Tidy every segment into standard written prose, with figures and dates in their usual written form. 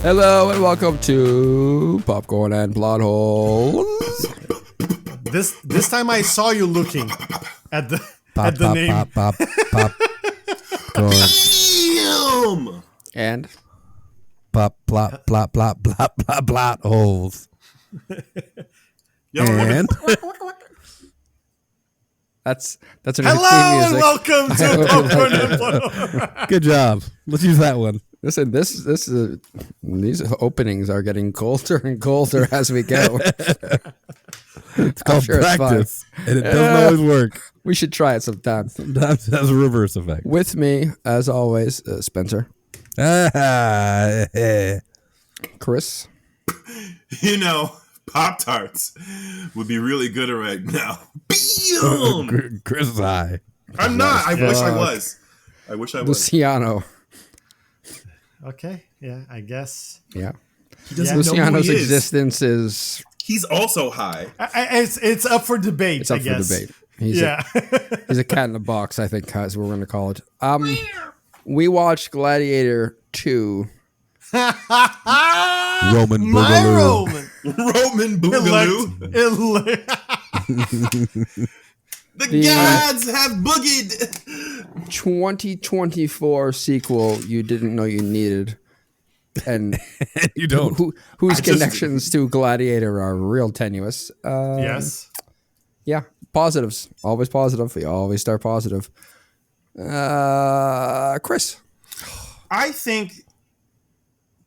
Hello and welcome to Popcorn and Plot Holes. This time I saw you looking at the name. Damn! And plot holes. And that's an Hello and music. welcome to Popcorn and Plot Holes. good job. Let's use that one. Listen, these openings are getting colder and colder as we go. It's called sure it's practice, and it doesn't always work. We should try it sometime. Sometimes it has a reverse effect. With me, as always, Spencer, Chris, You know, Pop-Tarts would be really good right now. Bam! Chris is high. I'm not. I wish I was. I wish I was. Luciano. Okay, yeah, I guess. Yeah. He doesn't know who Luciano's he is. existence is He's also high. It's up for debate. it's up I guess. for debate. He's a cat in the box, I think, as we're going to call it. We watched Gladiator II. Roman My Boogaloo. Roman. Roman Boogaloo. The gods have boogied. 2024 sequel you didn't know you needed. And You don't. whose connections to Gladiator are real tenuous. Yes. Yeah, positives. Always positive. We always start positive. Chris. I think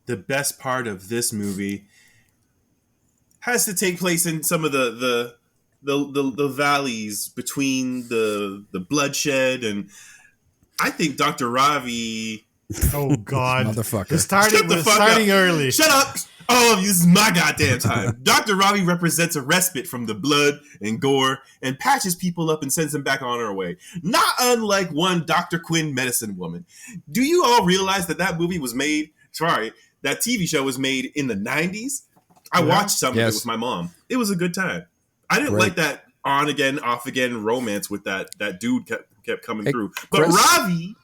the best part of this movie has to take place in some of the valleys between the bloodshed, and I think Dr. Ravi. Oh God, Motherfucker. We're starting early. Shut up! All of you, this is my goddamn time. Dr. Ravi represents a respite from the blood and gore and patches people up and sends them back on our way. Not unlike one Dr. Quinn Medicine Woman. Do you all realize that movie was made, that TV show was made in the 90s? I watched some of it with my mom. It was a good time. I didn't like that on again, off again romance with that dude kept coming through. But Chris, Ravi,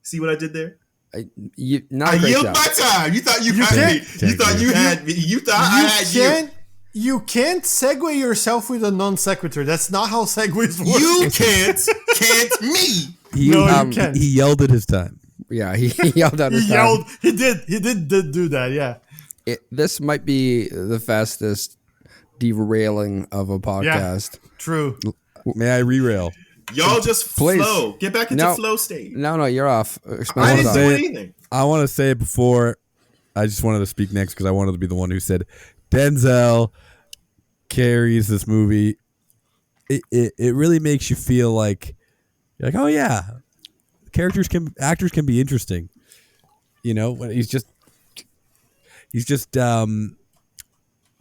see what I did there? I yield my time. You thought you had me. You thought you had me. You thought I had you. You can't segue yourself with a non sequitur. That's not how segues work. You can't me. He yelled at his time. Yeah, he yelled out his time. He did do that. Yeah. This might be the fastest derailing of a podcast. Yeah, true. May I re-rail? Y'all just Please. flow. Get back into flow state. No, you're off. I didn't do anything. I want to say it before. I just wanted to speak next because I wanted to be the one who said Denzel carries this movie. It really makes you feel like you're like, oh yeah, actors can be interesting. You know, when he's just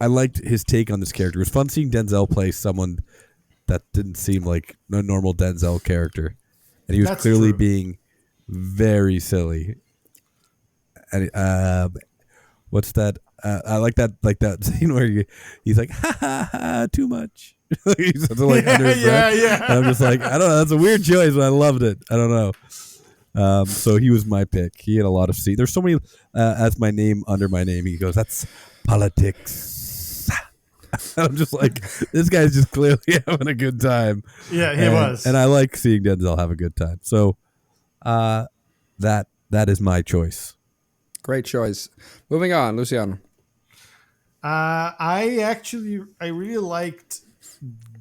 I liked his take on this character. It was fun seeing Denzel play someone that didn't seem like a normal Denzel character, and he was clearly being very silly. And what's that? I like that scene where he's like, ha ha ha, too much. He says it like under his breath. Yeah. And I'm just like, I don't know. That's a weird choice, but I loved it. I don't know. So he was my pick. He had a lot of seats. There's so many as my name under my name. He goes, that's politics. I'm just like, this guy's just clearly having a good time. Yeah, he was. And I like seeing Denzel have a good time. So that is my choice. Great choice. Moving on, Luciano. I really liked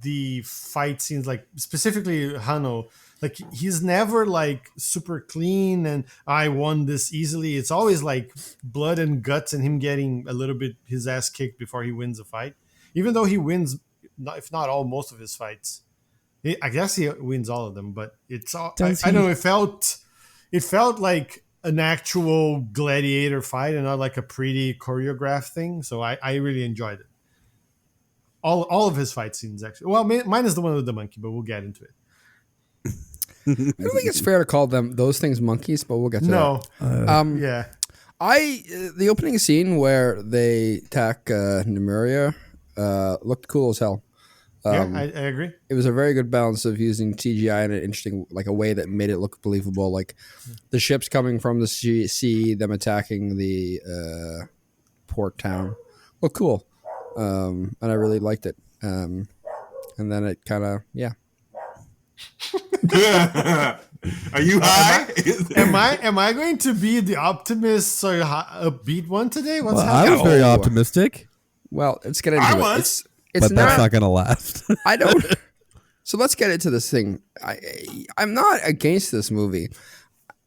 the fight scenes, like specifically Hano. Like, he's never like super clean and I won this easily. It's always like blood and guts and him getting a little bit his ass kicked before he wins a fight. Even though he wins, if not all, most of his fights. I guess he wins all of them, but it's all. I don't know. It felt like an actual gladiator fight and not like a pretty choreographed thing. So I really enjoyed it. All of his fight scenes, actually. Well, mine is the one with the monkey, but we'll get into it. I don't think it's fair to call those things monkeys, but we'll get to that. Yeah. The opening scene where they attack Nymeria looked cool as hell. I agree. It was a very good balance of using CGI in an interesting, like a way that made it look believable. Like the ships coming from the sea, them attacking the port town. Well, cool. And I really liked it. And then it kind of, yeah. Are you high? Am I going to be the optimist or upbeat one today? What's Well, I happening? was very optimistic, Well, let's get into I it. was. It's but that's not going to last. I don't. So let's get into this thing. I'm not against this movie.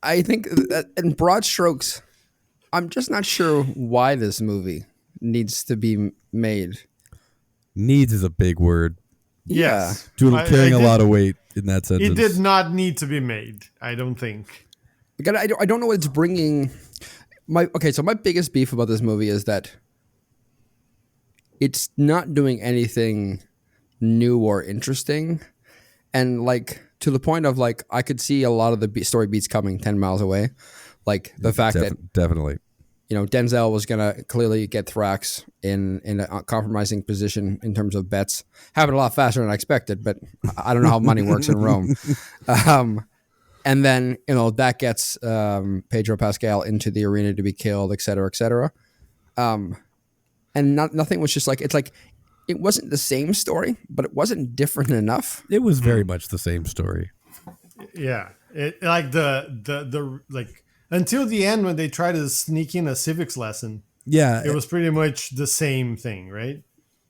I think that in broad strokes, I'm just not sure why this movie needs to be made. Needs is a big word. Yes. Carrying a lot of weight in that sentence. It did not need to be made, I don't think. Because I don't know what it's bringing. So my biggest beef about this movie is that it's not doing anything new or interesting. And like to the point of like, I could see a lot of the story beats coming 10 miles away. Like the fact that, Definitely. you know, Denzel was going to clearly get Thrax in a compromising position in terms of bets. Happened a lot faster than I expected, but I don't know how money works in Rome. And then, you know, that gets Pedro Pascal into the arena to be killed, et cetera, et cetera. And nothing was just like, it's like, it wasn't the same story, but it wasn't different enough. It was very much the same story. Yeah. It, like the like until the end when they try to sneak in a civics lesson. Yeah. It was pretty much the same thing, right?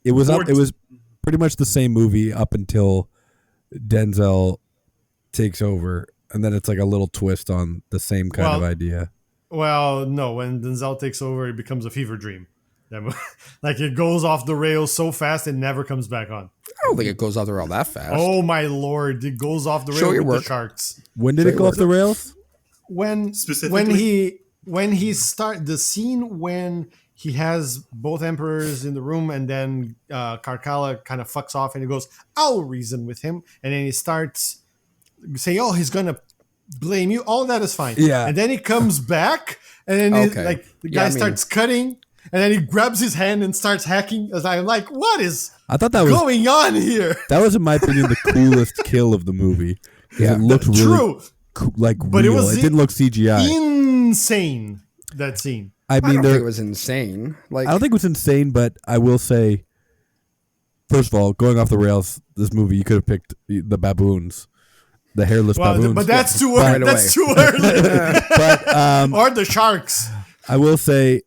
It was pretty much the same movie up until Denzel takes over, and then it's like a little twist on the same kind of idea. Well, no, when Denzel takes over, it becomes a fever dream. Like it goes off the rails so fast it never comes back on. I don't think it goes off the rail that fast. Oh my lord, it goes off the Show rails your with work. the sharks. When did it go off the rails? When Specifically? when he start the scene when he has both emperors in the room and then Carcalla kind of fucks off and he goes, I'll reason with him, and then he starts saying, oh, he's gonna blame you. All that is fine. Yeah. And then he comes back and then the guy starts cutting and then he grabs his hand and starts hacking. As I'm like, what is I thought that was going on here? That was, in my opinion, the coolest kill of the movie. Yeah, it looked really True. Like But real. It didn't look CGI. Insane, that scene. I I mean, don't think it was insane. Like I don't think it was insane, but I will say, first of all, going off the rails, this movie, you could have picked the baboons, the hairless baboons. But that's too early. Right That's too early. But Or the sharks. I will say,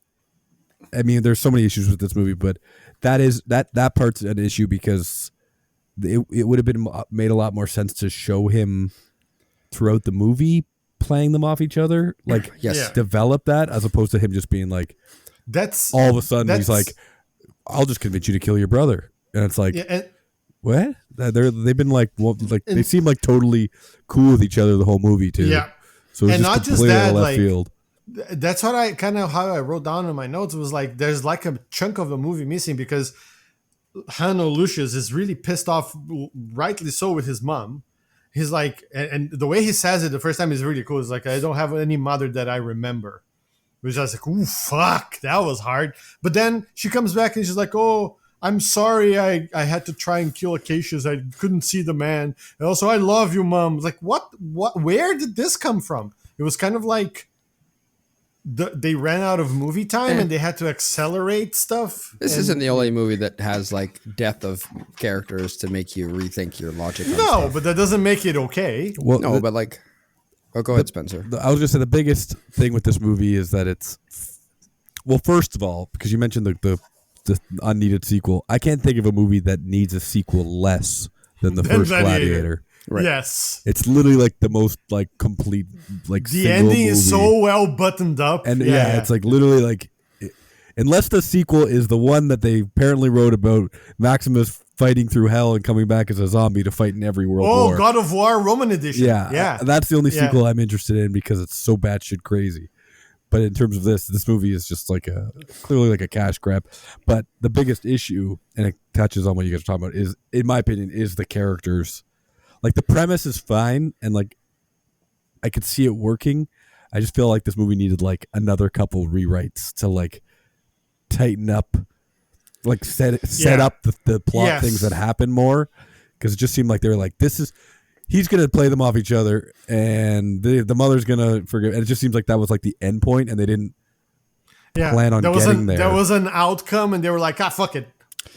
I mean, there's so many issues with this movie, but that part's an issue because it would have been made a lot more sense to show him throughout the movie playing them off each other, like Yes. Yeah. develop that as opposed to him just being like, That's all of a sudden he's that's- like, I'll just convince you to kill your brother, and it's like, yeah, and what? They've been like, well, like they seem like totally cool with each other the whole movie too. yeah. So it's And just not just completely that, left like, field. That's what I kind of how I wrote down in my notes was like there's like a chunk of the movie missing because Hanno Lucius is really pissed off, rightly so, with his mom. He's like, and the way he says it the first time is really cool. It's like, I don't have any mother that I remember. Which I was like, ooh, fuck, that was hard. But then she comes back and she's like, oh, I'm sorry I had to try and kill Acacius. I couldn't see the man. And also, I love you, mom. It's like, what, where did this come from? It was kind of like they ran out of movie time and they had to accelerate stuff. this isn't the only movie that has like death of characters to make you rethink your logic. on No, stuff. but that doesn't make it okay. Well, No, but like, oh, go ahead, Spencer. I was just saying the biggest thing with this movie is that it's, well, first of all, because you mentioned the unneeded sequel, I can't think of a movie that needs a sequel less than the first Gladiator. Right. Yes. It's literally like the most like complete like The single ending is movie. so well buttoned up. And yeah, it's like literally like, unless the sequel is the one that they apparently wrote about Maximus fighting through hell and coming back as a zombie to fight in every world war. God of War Roman edition. Yeah, Yeah. that's the only Yeah. sequel I'm interested in because it's so batshit crazy. But in terms of this movie is just like clearly like a cash grab. But the biggest issue, and it touches on what you guys are talking about, is, in my opinion, is the characters. Like the premise is fine, and like I could see it working. I just feel like this movie needed like another couple rewrites to like tighten up like set up the plot things that happen more, because it just seemed like they were like, he's gonna play them off each other, and the mother's gonna forgive. And it just seems like that was like the end point, and they didn't plan on getting there. There was an outcome, and they were like, fuck it.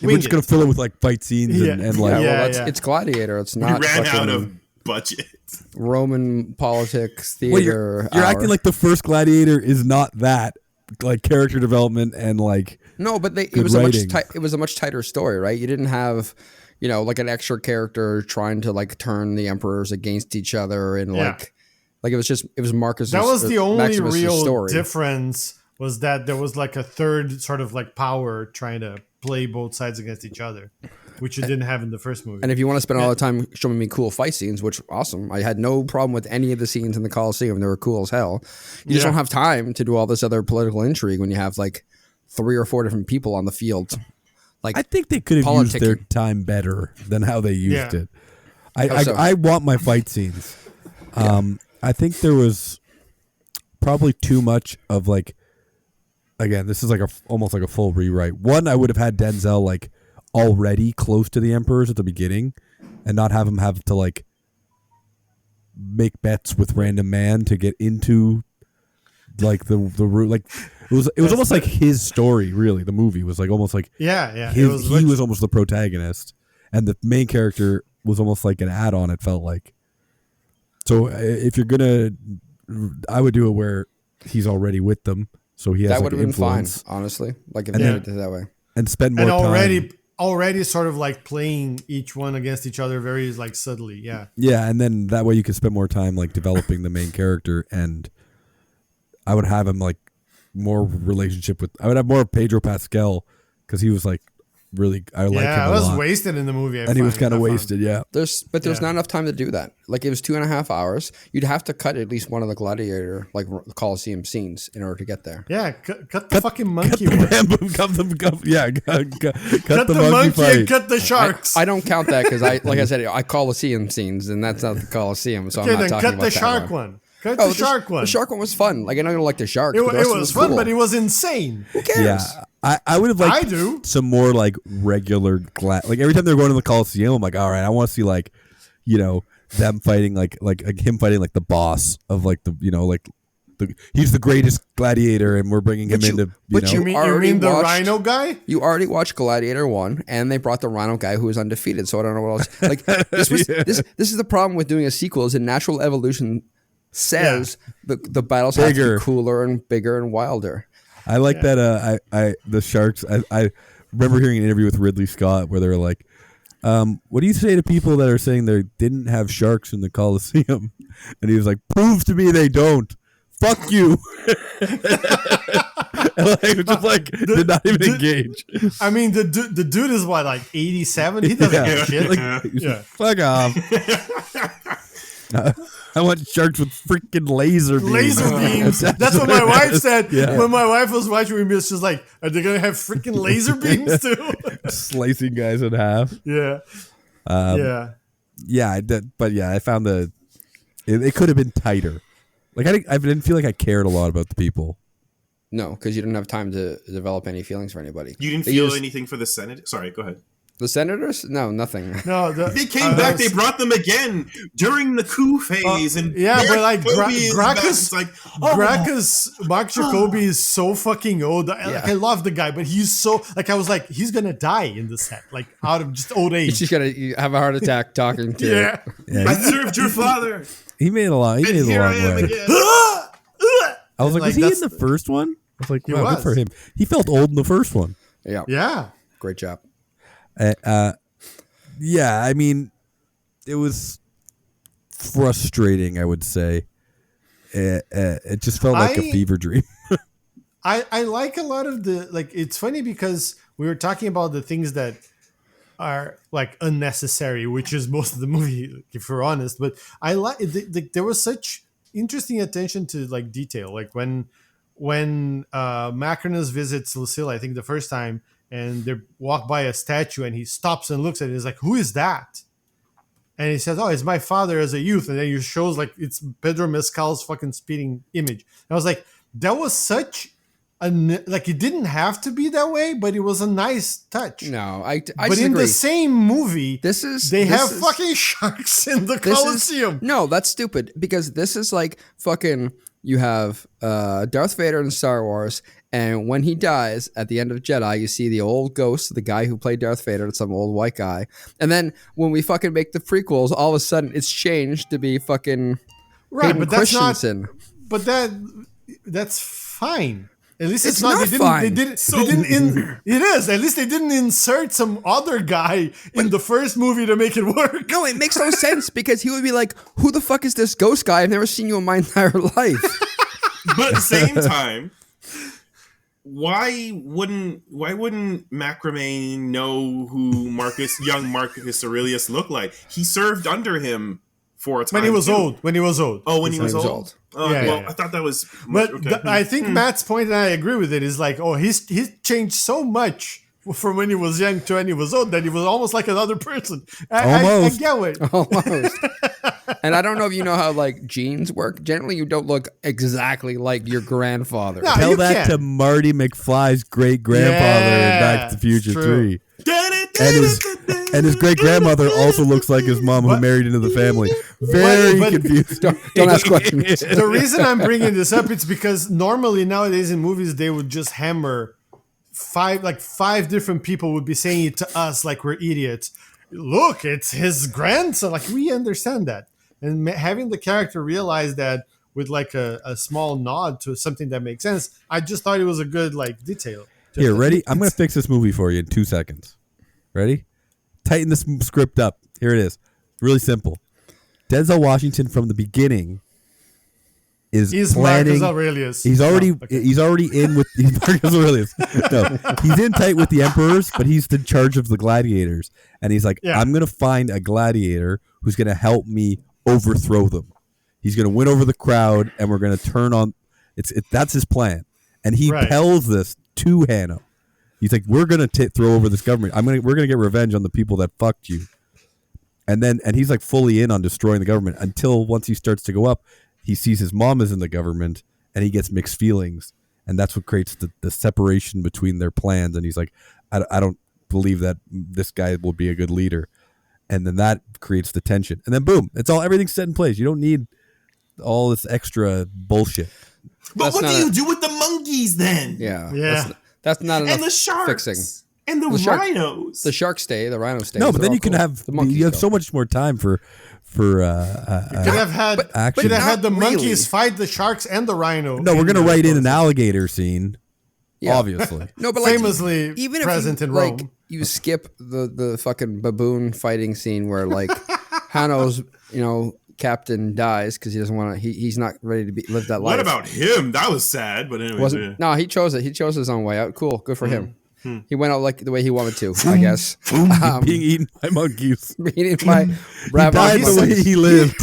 We're just gonna fill it with like fight scenes and like. It's Gladiator. It's not. We ran out of budget. Roman politics theater. You're acting like the first Gladiator is not that, like, character development and like. No, but it was a much tighter story, right? You didn't have, like an extra character trying to like turn the emperors against each other, and like it was Marcus. That was the only Maximus' real story. difference, was that there was like a third sort of like power trying to play both sides against each other, which you didn't have in the first movie. And if you want to spend all the time showing me cool fight scenes, which awesome, I had no problem with any of the scenes in the Colosseum. They were cool as hell. You just don't have time to do all this other political intrigue when you have like 3 or 4 different people on the field. Like, I think they could have used their time better than how they used it. I want my fight scenes. I think there was probably too much of like, again, this is like almost like a full rewrite. One, I would have had Denzel like already close to the emperors at the beginning, and not have him have to like make bets with random man to get into like the route. Like it was almost like his story. Really, the movie was like almost like he was almost the protagonist, and the main character was almost like an add-on. It felt like. So if you're gonna, I would do it where he's already with them, so he has that would have been fine, influence. Honestly. Like if they did it that way, and spend more time. Already sort of like playing each one against each other very like subtly, yeah, and then that way you could spend more time like developing the main character, and I would have him like more relationship with. I would have more Pedro Pascal, because he was like really. I like him a lot. I was wasted in the movie, he was kind of wasted. Yeah, there's not enough time to do that. Like it was 2.5 hours. You'd have to cut at least one of the Gladiator like Colosseum scenes in order to get there. Yeah, cut the fucking monkey. Cut the monkey fight. And cut the sharks. I don't count that because I said, I Colosseum scenes, and that's not the Colosseum. So I'm not talking about the shark one. Cut the shark one. The shark one was fun. Like I know you don't like the shark. It was fun, cool. But it was insane. Who cares? Yeah, I would have liked some more like regular like every time they're going to the Colosseum, I'm like, all right, I want to see like, them fighting like him fighting like the boss of like the like he's the greatest gladiator, and we're bringing him into. You mean the Rhino guy? You already watched Gladiator 1, and they brought the Rhino guy who was undefeated. So I don't know what else. Like this is the problem with doing a sequel. Is a natural evolution says the battles have to be cooler and bigger and wilder. I like that. The sharks. I remember hearing an interview with Ridley Scott where they were like, "What do you say to people that are saying they didn't have sharks in the Colosseum?" And he was like, "Prove to me they don't. Fuck you." Just like did not even engage. I mean, the dude is what, like 87? He doesn't give a shit. Fuck off. I want sharks with freaking laser beams. Laser beams. That's what my wife said. When my wife was watching me, she was like, "Are they gonna have freaking laser beams too?" Slicing guys in half. Yeah. I found it could have been tighter. Like I didn't feel like I cared a lot about the people. No, because you didn't have time to develop any feelings for anybody. You didn't feel anything for the Senate? Sorry, go ahead. The senators? No, nothing. No, they came back. They brought them again during the coup phase, and but like Gracchus, Mark Jacoby is so fucking old. I love the guy, but he's so like I was like he's gonna die in the set, like out of just old age. He's just gonna have a heart attack talking to. I served your father. He made a lot. He made a long way. I was like, was he in the first one? I was like, wow, good for him. He felt old in the first one. Yeah. Great job. I mean, it was frustrating, I would say. It just felt like a fever dream. I like a lot of the, like, it's funny because we were talking about the things that are like unnecessary, which is most of the movie, if we're honest, but I like there was such interesting attention to like detail. Like when Macrinus visits Lucille, I think the first time, and they walk by a statue and he stops and looks at it. He's like, "Who is that?" And he says, "Oh, it's my father as a youth." And then he shows like it's Pedro Mescal's fucking speeding image. And I was like, that was such like it didn't have to be that way, but it was a nice touch. No, I but disagree. in the same movie, they have is, fucking sharks in the Colosseum. No, that's stupid because this is like fucking. You have Darth Vader in Star Wars, and when he dies at the end of Jedi, you see the old ghost, the guy who played Darth Vader, some old white guy. And then when we fucking make the prequels, all of a sudden it's changed to be fucking Hayden but that's Christensen. But that's fine. At least it's not fine. It is. At least they didn't insert some other guy in the first movie to make it work. No, it makes no sense because he would be like, "Who the fuck is this ghost guy? I've never seen you in my entire life." But at the same time, why wouldn't Macrame know who young Marcus Aurelius looked like? He served under him for a time. When he was old. Oh, when he was old. Yeah. I thought that was. But I think Matt's point, and I agree with it, is like, he's changed so much from when he was young to when he was old that he was almost like another person. I get it. Almost. And I don't know if you know how like genes work. Generally, you don't look exactly like your grandfather. No, Tell that to Marty McFly's great grandfather in Back to the Future 3. And his great grandmother also looks like his mom who married into the family. Very confused. Don't ask questions. The reason I'm bringing this up, it's because normally nowadays in movies they would just hammer five different people would be saying it to us like we're idiots. Look, it's his grandson. Like we understand that, and having the character realize that with like a small nod to something that makes sense, I just thought it was a good like detail. Here, ready? I'm going to fix this movie for you in 2 seconds. Ready? Tighten this script up. Here it is. Really simple. Denzel Washington from the beginning is planning. Marcus Aurelius. He's already in with Marcus Aurelius. No, he's in tight with the emperors, but he's in charge of the gladiators, and he's like, I'm going to find a gladiator who's going to help me overthrow them. He's going to win over the crowd, and we're going to turn on. That's his plan, and he tells this to Hanno. He's like, we're going to throw over this government. We're going to get revenge on the people that fucked you. And he's like fully in on destroying the government until once he starts to go up, he sees his mom is in the government and he gets mixed feelings. And that's what creates the separation between their plans. And he's like, I don't believe that this guy will be a good leader. And then that creates the tension. And then boom, everything's set in place. You don't need all this extra bullshit. But what do you do with the monkeys then? Yeah. That's not enough. And the sharks. Fixing. And the rhinos. The sharks stay. The rhinos stay. No, but then you can have the monkeys. You have so much more time for. You could have had the monkeys fight the sharks and the rhino. No, we're gonna write in an alligator scene. Yeah. Obviously. No, but famously like, even present if you, in Rome. Like, you skip the fucking baboon fighting scene where like Hanno's captain dies because he doesn't want to. He's not ready to live that life. What about him? That was sad. But anyway, no, he chose it. He chose his own way out. Cool, good for him. He went out like the way he wanted to, I guess. Being eaten by monkeys. Being eaten by rabbit monkeys. The way he lived.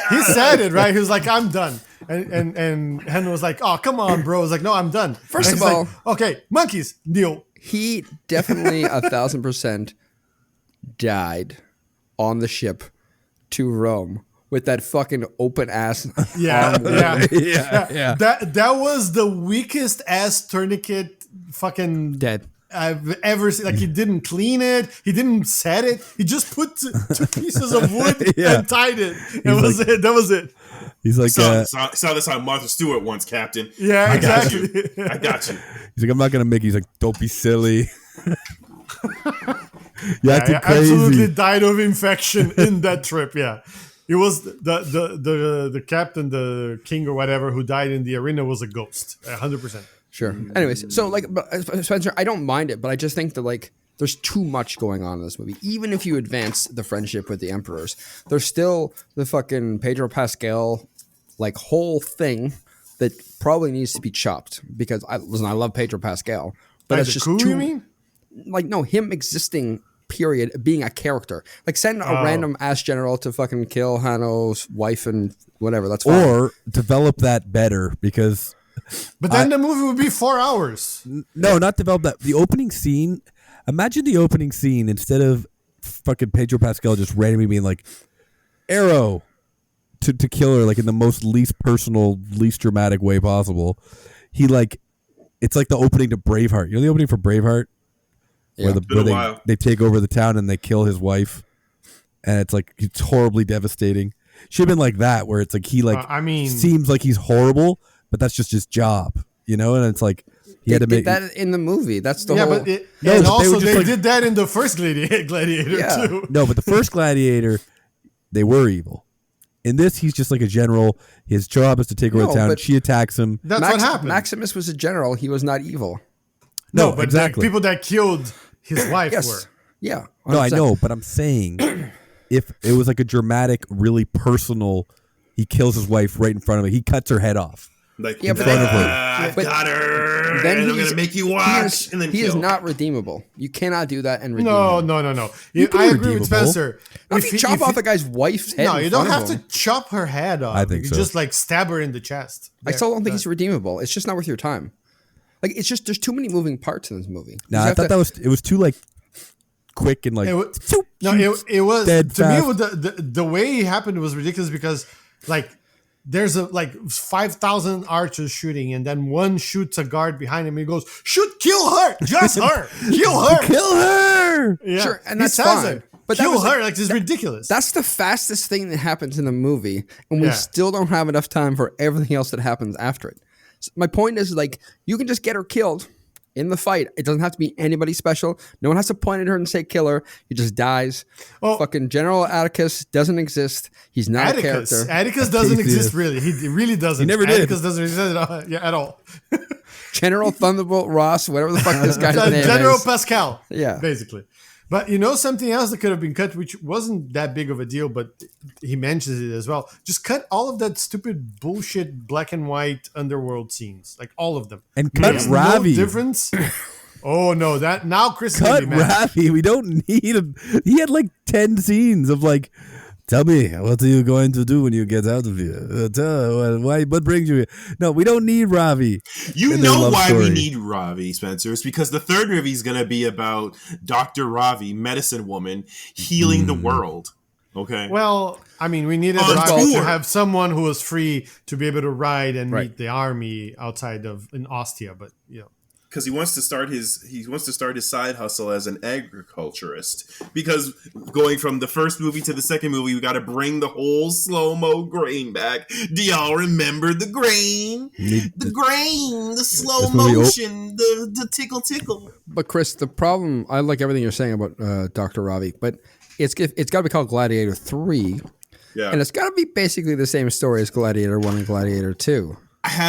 He said it, right? He was like, I'm done. And Henry was like, oh, come on, bro. I was like, no, I'm done. First of all, like, okay, monkeys, deal. He definitely 1,000% died on the ship to Rome with that fucking open ass. Yeah. That was the weakest ass tourniquet fucking dead I've ever seen. Like, he didn't clean it. He didn't set it. He just put two pieces of wood and tied it. That was it. He's like, saw this on Martha Stewart once, Captain. Yeah, exactly. I got you. He's like, I'm not gonna make. He's like, don't be silly. Crazy. Absolutely died of infection in that trip. Yeah, it was the captain, the king or whatever, who died in the arena was a ghost. 100%. Sure. Anyways, so like, Spencer, I don't mind it, but I just think that like there's too much going on in this movie. Even if you advance the friendship with the emperors, there's still the fucking Pedro Pascal like whole thing that probably needs to be chopped because I love Pedro Pascal, but it's just too. You mean? Like no, him existing. Period. Being a character, like send a random ass general to fucking kill Hanno's wife and whatever. That's fine. Or develop that better because. But then the movie would be 4 hours. No, not develop that. The opening scene. Imagine the opening scene instead of fucking Pedro Pascal just randomly being like, arrow to kill her like in the least personal, least dramatic way possible. He like It's like the opening to Braveheart. You know the opening for Braveheart? Yeah. Where they take over the town and they kill his wife. And it's horribly devastating. Should have been like that, where it's like he seems like he's horrible, but that's just his job, you know? And it's like he had to make that in the movie. That's the whole. But they did that in the first Gladiator too. No, but the first Gladiator, they were evil. In this, he's just like a general. His job is to take over the town. She attacks him. That's what happened. Maximus was a general. He was not evil. No, but exactly. The people that killed his wife were. Yeah. 100%. No, I know, but I'm saying if it was like a dramatic, really personal, he kills his wife right in front of him. He cuts her head off. Like, in front of her. I've got her, then and I'm going to make you watch. He is not redeemable. You cannot do that and redeem him. No. I agree with Spencer. If you chop off a guy's wife's head, no, you don't have to chop her head off. I think you so. just like stab her in the chest. I still don't think he's redeemable. It's just not worth your time. Like, it's just, there's too many moving parts in this movie. No, I thought it was too like quick and like. It was to me. The way it happened was ridiculous because like there's 5,000 archers shooting, and then one shoots a guard behind him. And he goes, kill her, just her, kill her. Yeah. Sure, and that's fine. But kill her, like this is ridiculous. That's the fastest thing that happens in the movie, and we still don't have enough time for everything else that happens after it. So my point is, like, you can just get her killed in the fight. It doesn't have to be anybody special. No one has to point at her and say kill her. He just dies. Fucking General Atticus doesn't exist. He's not a character. Atticus doesn't exist, really. He really doesn't. He never did. Atticus doesn't exist at all. General Thunderbolt Ross, whatever the fuck this guy's name is. General Pascal. Yeah. Basically. But you know something else that could have been cut, which wasn't that big of a deal, but he mentions it as well. Just cut all of that stupid bullshit black and white underworld scenes, like all of them, and cut Ravi. No difference. Oh no! That now Chris cut Ravi. We don't need him. He had like 10 scenes of like, tell me, what are you going to do when you get out of here? What brings you here? No, we don't need Ravi. You know why we need Ravi, Spencer? It's because the third movie is going to be about Dr. Ravi, medicine woman, healing the world. Okay. Well, I mean, we needed Ravi to have someone who was free to be able to ride and meet the army outside of in Ostia, but you know. Because he wants to start his side hustle as an agriculturist. Because going from the first movie to the second movie, we got to bring the whole slow-mo grain back. Do y'all remember the grain? The slow motion, the tickle. But Chris, the problem, I like everything you're saying about Dr. Ravi, but it's got to be called Gladiator 3. Yeah. And it's got to be basically the same story as Gladiator 1 and Gladiator 2.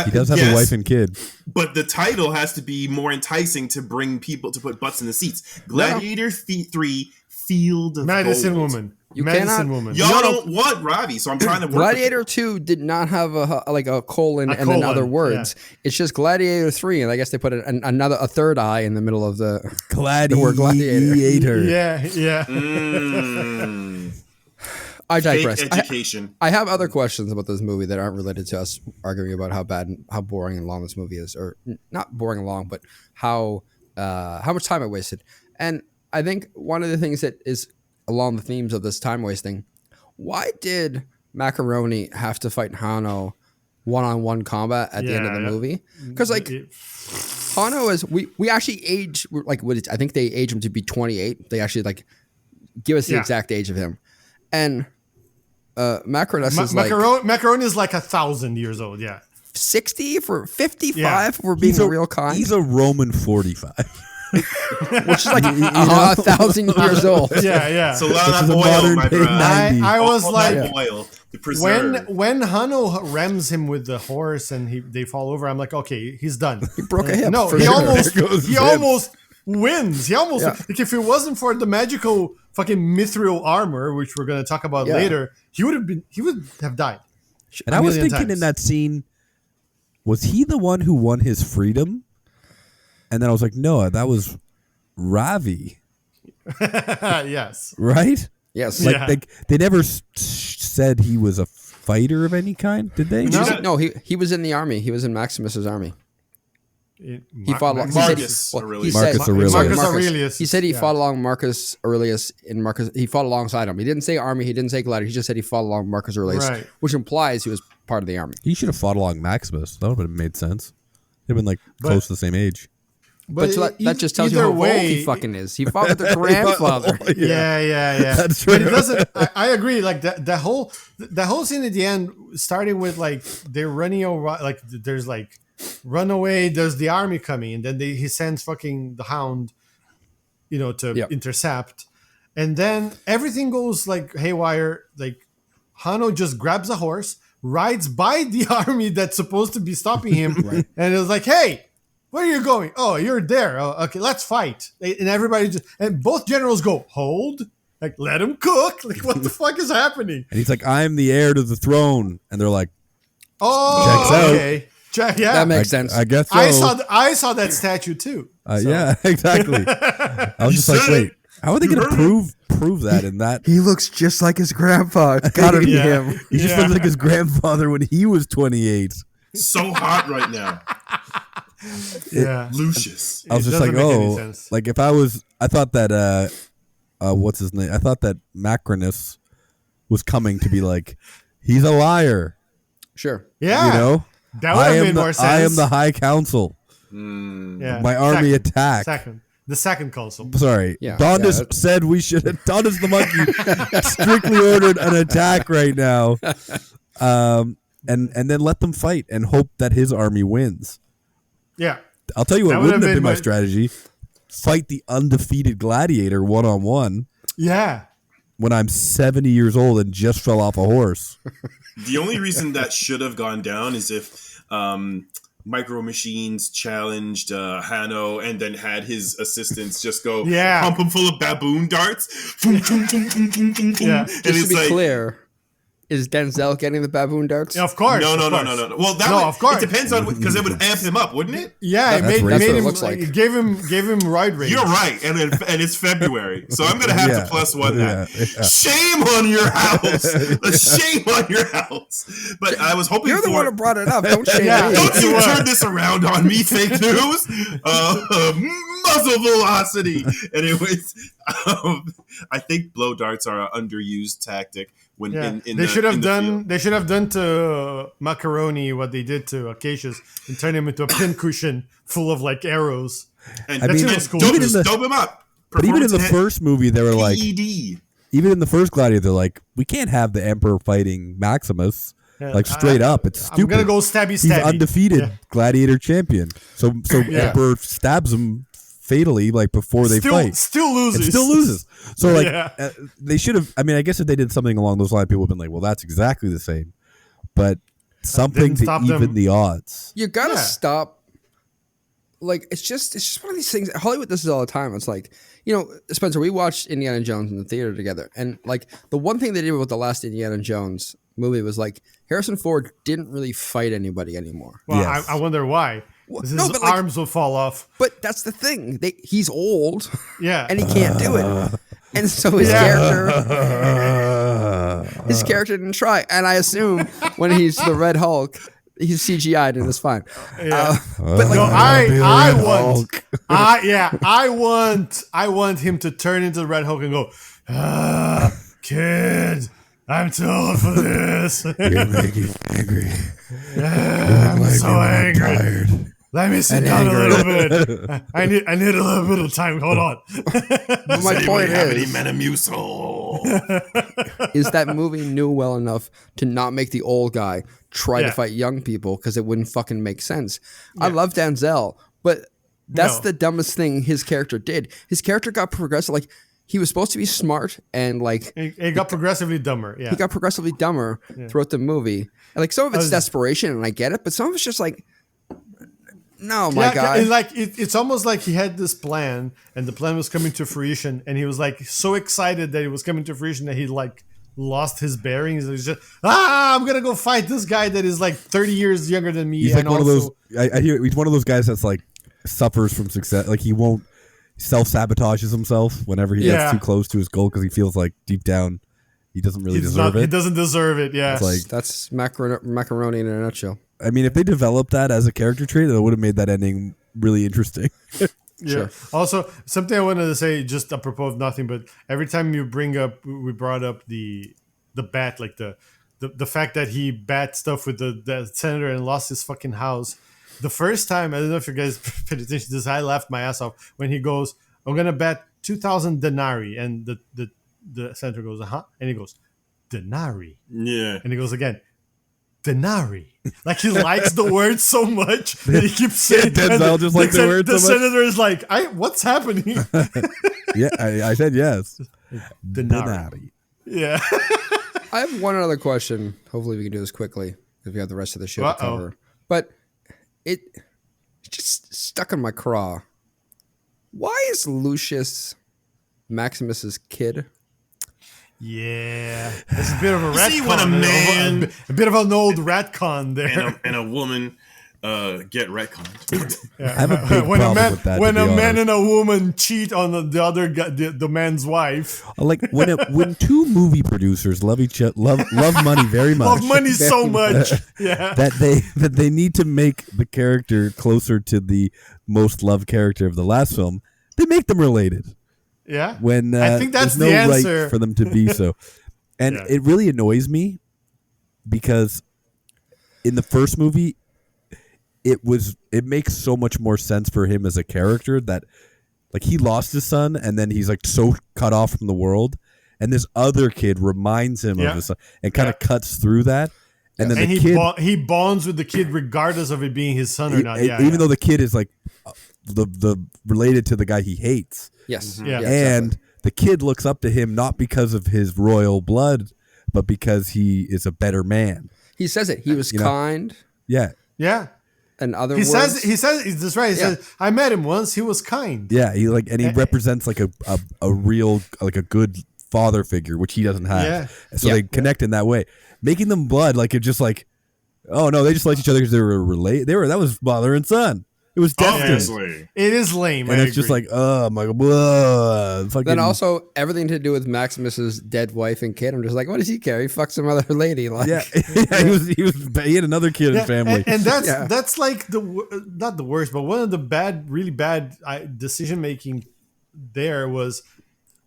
He does have a wife and kid. But the title has to be more enticing to bring people to put butts in the seats. Gladiator 3, Field of Medicine Gold. Woman. You Medicine Woman. Y'all don't want Ravi, so I'm trying to work Gladiator 2 did not have a colon and then other words. Yeah. It's just Gladiator 3, and I guess they put a third eye in the middle of the word Gladiator. Yeah. I digress. Education. I have other questions about this movie that aren't related to us arguing about how boring and long this movie is, or not boring and long, but how much time it wasted. And I think one of the things that is along the themes of this time wasting, why did Macaroni have to fight Hano one-on-one combat at the end of the movie? Because like Hano is we actually age like I think they age him to be 28. They actually like give us the exact age of him, and Macaroni is Macaroni is like 1,000 years old. Yeah, 60 for 55 for being a real con. He's a Roman 45. Which is like 1,000 years old. Yeah. It's a lot of oil, my friend. I was like, oil to preserve. When Hano rams him with the horse and they fall over, I'm like, okay, he's done. He broke a hip. No, he almost wins. He almost like if it wasn't for the magical fucking mithril armor, which we're gonna talk about later, he would have died. And I was thinking in that scene, was he the one who won his freedom? And then I was like, no, that was Ravi. Yes. Right? Yes. Like they never said he was a fighter of any kind, did they? No, he was in the army. He was in Maximus's army. He fought along Marcus Aurelius. He said he fought along Marcus Aurelius he fought alongside him. He didn't say army, he didn't say gladiator, he just said he fought along Marcus Aurelius, which implies he was part of the army. He should have fought along Maximus. That would have made sense. They've been like close to the same age. But so that just tells you how old he fucking is. He fought with their grandfather. Yeah. That's true. But it doesn't. I agree. Like the whole scene at the end, starting with like they're running over. Like there's like run away. There's the army coming, and then he sends fucking the Hound, to intercept, and then everything goes like haywire. Like Hano just grabs a horse, rides by the army that's supposed to be stopping him, and it was like, hey. Where are you going? Oh, you're there. Oh, okay, let's fight. And everybody and both generals go, hold. Like, let him cook. Like, what the fuck is happening? And he's like, I'm the heir to the throne. And they're like, oh, checks okay. That makes sense. I guess so. I saw that statue too. Yeah, exactly. I was just like, wait, how are they going to prove that in that? He looks just like his grandpa. It's gotta be him. He just looks like his grandfather when he was 28. So hot right now. Lucius. I was just like, like if I thought that, what's his name? I thought that Macronus was coming to be like, he's a liar. Sure. Yeah. That would have made more sense. I am the High Council. Yeah. My army attacked. The second council. Sorry. Yeah. Dondas said we should. Dondas the monkey strictly ordered an attack right now. And then let them fight and hope that his army wins. Yeah. I'll tell you what wouldn't have been my strategy. Fight the undefeated Gladiator one-on-one. Yeah. When I'm 70 years old and just fell off a horse. The only reason that should have gone down is if Micro Machines challenged Hano and then had his assistants just go pump him full of baboon darts. Just to be clear. Is Denzel getting the baboon darts? Yeah, of course. No. Well, of course. It depends on because it would amp him up, wouldn't it? Yeah, it made him. It gave him ride rage. You're right, and it's February, so I'm gonna have to plus one that. Shame on your house. Shame on your house. But I was hoping you're the one who brought it up. Don't shame me. Don't you turn this around on me, fake news. Muzzle velocity. Anyways, I think blow darts are an underused tactic. When they should have done to Macaroni what they did to Acacius and turn him into a pincushion full of like arrows. And that's cool. Dope him up. But even in the first movie, they were like, even in the first Gladiator, they're like, we can't have the Emperor fighting Maximus. Like straight up, it's stupid. I'm gonna go stabby. He's undefeated Gladiator champion. So Emperor stabs him fatally, like before they fight. Still loses. So like they should have. I mean, I guess if they did something along those lines, people would have been like, "Well, that's exactly the same." But something to even the odds. You gotta stop. Like it's just one of these things. Hollywood does this all the time. It's like, Spencer, we watched Indiana Jones in the theater together, and like the one thing they did with the last Indiana Jones movie was like Harrison Ford didn't really fight anybody anymore. Well, I wonder why. His arms will fall off. But that's the thing. He's old. Yeah. And he can't do it. And so his character didn't try. And I assume when he's the Red Hulk, he's CGI'd and it's fine. Yeah. But like, I want him to turn into the Red Hulk and go, kid, I'm too old for this. You're making me angry. I'm so angry. Tired. Let me sit down a little bit. I need a little bit of time. Hold on. My point is, is that movie knew well enough to not make the old guy try to fight young people because it wouldn't fucking make sense. I love Denzel, but that's the dumbest thing his character did. His character got progressive. Like he was supposed to be smart and like he got progressively dumber. Yeah, he got progressively dumber throughout the movie. And like some of it's desperation, and I get it, but some of it's just like. No, my God. It's almost like he had this plan and the plan was coming to fruition and he was like so excited that it was coming to fruition that he like lost his bearings. He was just, I'm going to go fight this guy that is like 30 years younger than me. He's like one of those, I hear he's one of those guys that's like suffers from success. Like he won't self-sabotages himself whenever he gets too close to his goal because he feels like deep down he doesn't really deserve it. He doesn't deserve it, yeah. That's macaroni in a nutshell. I mean, if they developed that as a character trait, it would have made that ending really interesting. Sure. Also, something I wanted to say, just apropos of nothing, but every time we brought up the bat, like the fact that he bat stuff with the senator and lost his fucking house. the first time, I don't know if you guys paid attention to this, I laughed my ass off when he goes, I'm going to bet 2,000 denarii. And the senator goes, and he goes, denarii. Yeah. And he goes again, denarii. Like he likes the word so much that he keeps saying. Denzel just likes the word so much. The senator is like, what's happening? Yeah, I said yes. Denarii. Yeah. I have one other question. Hopefully we can do this quickly if we have the rest of the show to cover. But it's just stuck in my craw. Why is Lucius Maximus's kid? Yeah, it's a bit of a retcon. See, when a man, a bit of an old retcon there, and a woman get retconned. I have a big problem with that. When a man and a woman cheat on the other guy, the man's wife. Like when two movie producers love money very much, love money so much, yeah, that they need to make the character closer to the most loved character of the last film. They make them related. Yeah, when I think that's there's no the answer right for them to be so, and it really annoys me because in the first movie, it makes so much more sense for him as a character that like he lost his son and then he's like so cut off from the world, and this other kid reminds him of his son and kind of cuts through that, and then the kid he bonds with the kid regardless of it being his son or not. Even though the kid is like the related to the guy he hates. Yes. Yeah. And the kid looks up to him not because of his royal blood, but because he is a better man. He says it. He was kind. Yeah. Yeah. And other he words. He says that's right. He says, I met him once. He was kind. Yeah. He represents like a real, like a good father figure, which he doesn't have. Yeah. So they connect in that way. Making them blood, like it just like, oh no, they just liked each other because they were related. That was father and son. It was destined. It is lame. And it's just like, oh my God. Then also everything to do with Maximus's dead wife and kid. I'm just like, what does he care? He fucked some other lady. Like, he had another kid in family. And that's like not the worst, but one of the really bad decision making there was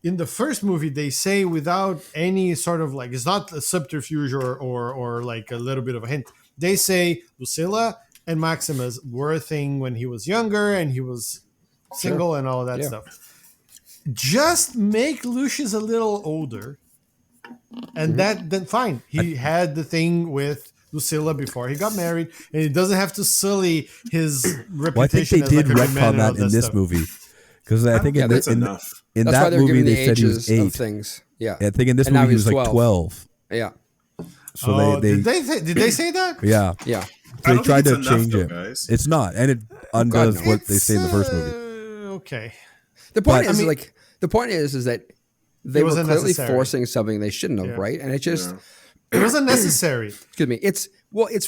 in the first movie. They say without any sort of like, it's not a subterfuge or like a little bit of a hint. They say Lucilla and Maximus were a thing when he was younger and he was single and all of that stuff. Just make Lucius a little older, and then fine. He had the thing with Lucilla before he got married, and he doesn't have to sully his reputation. I think they did retcon that in this movie, because I think that's enough. In that movie they said he was 8. Things. Yeah, I think in this movie he was like 12. Yeah. So did they say that? Yeah. Yeah. So they tried to change it. Guys. It's not, and it undoes what they say in the first movie. Okay. The point is that they were clearly forcing something they shouldn't have, right? And it just it was unnecessary. Excuse me. It's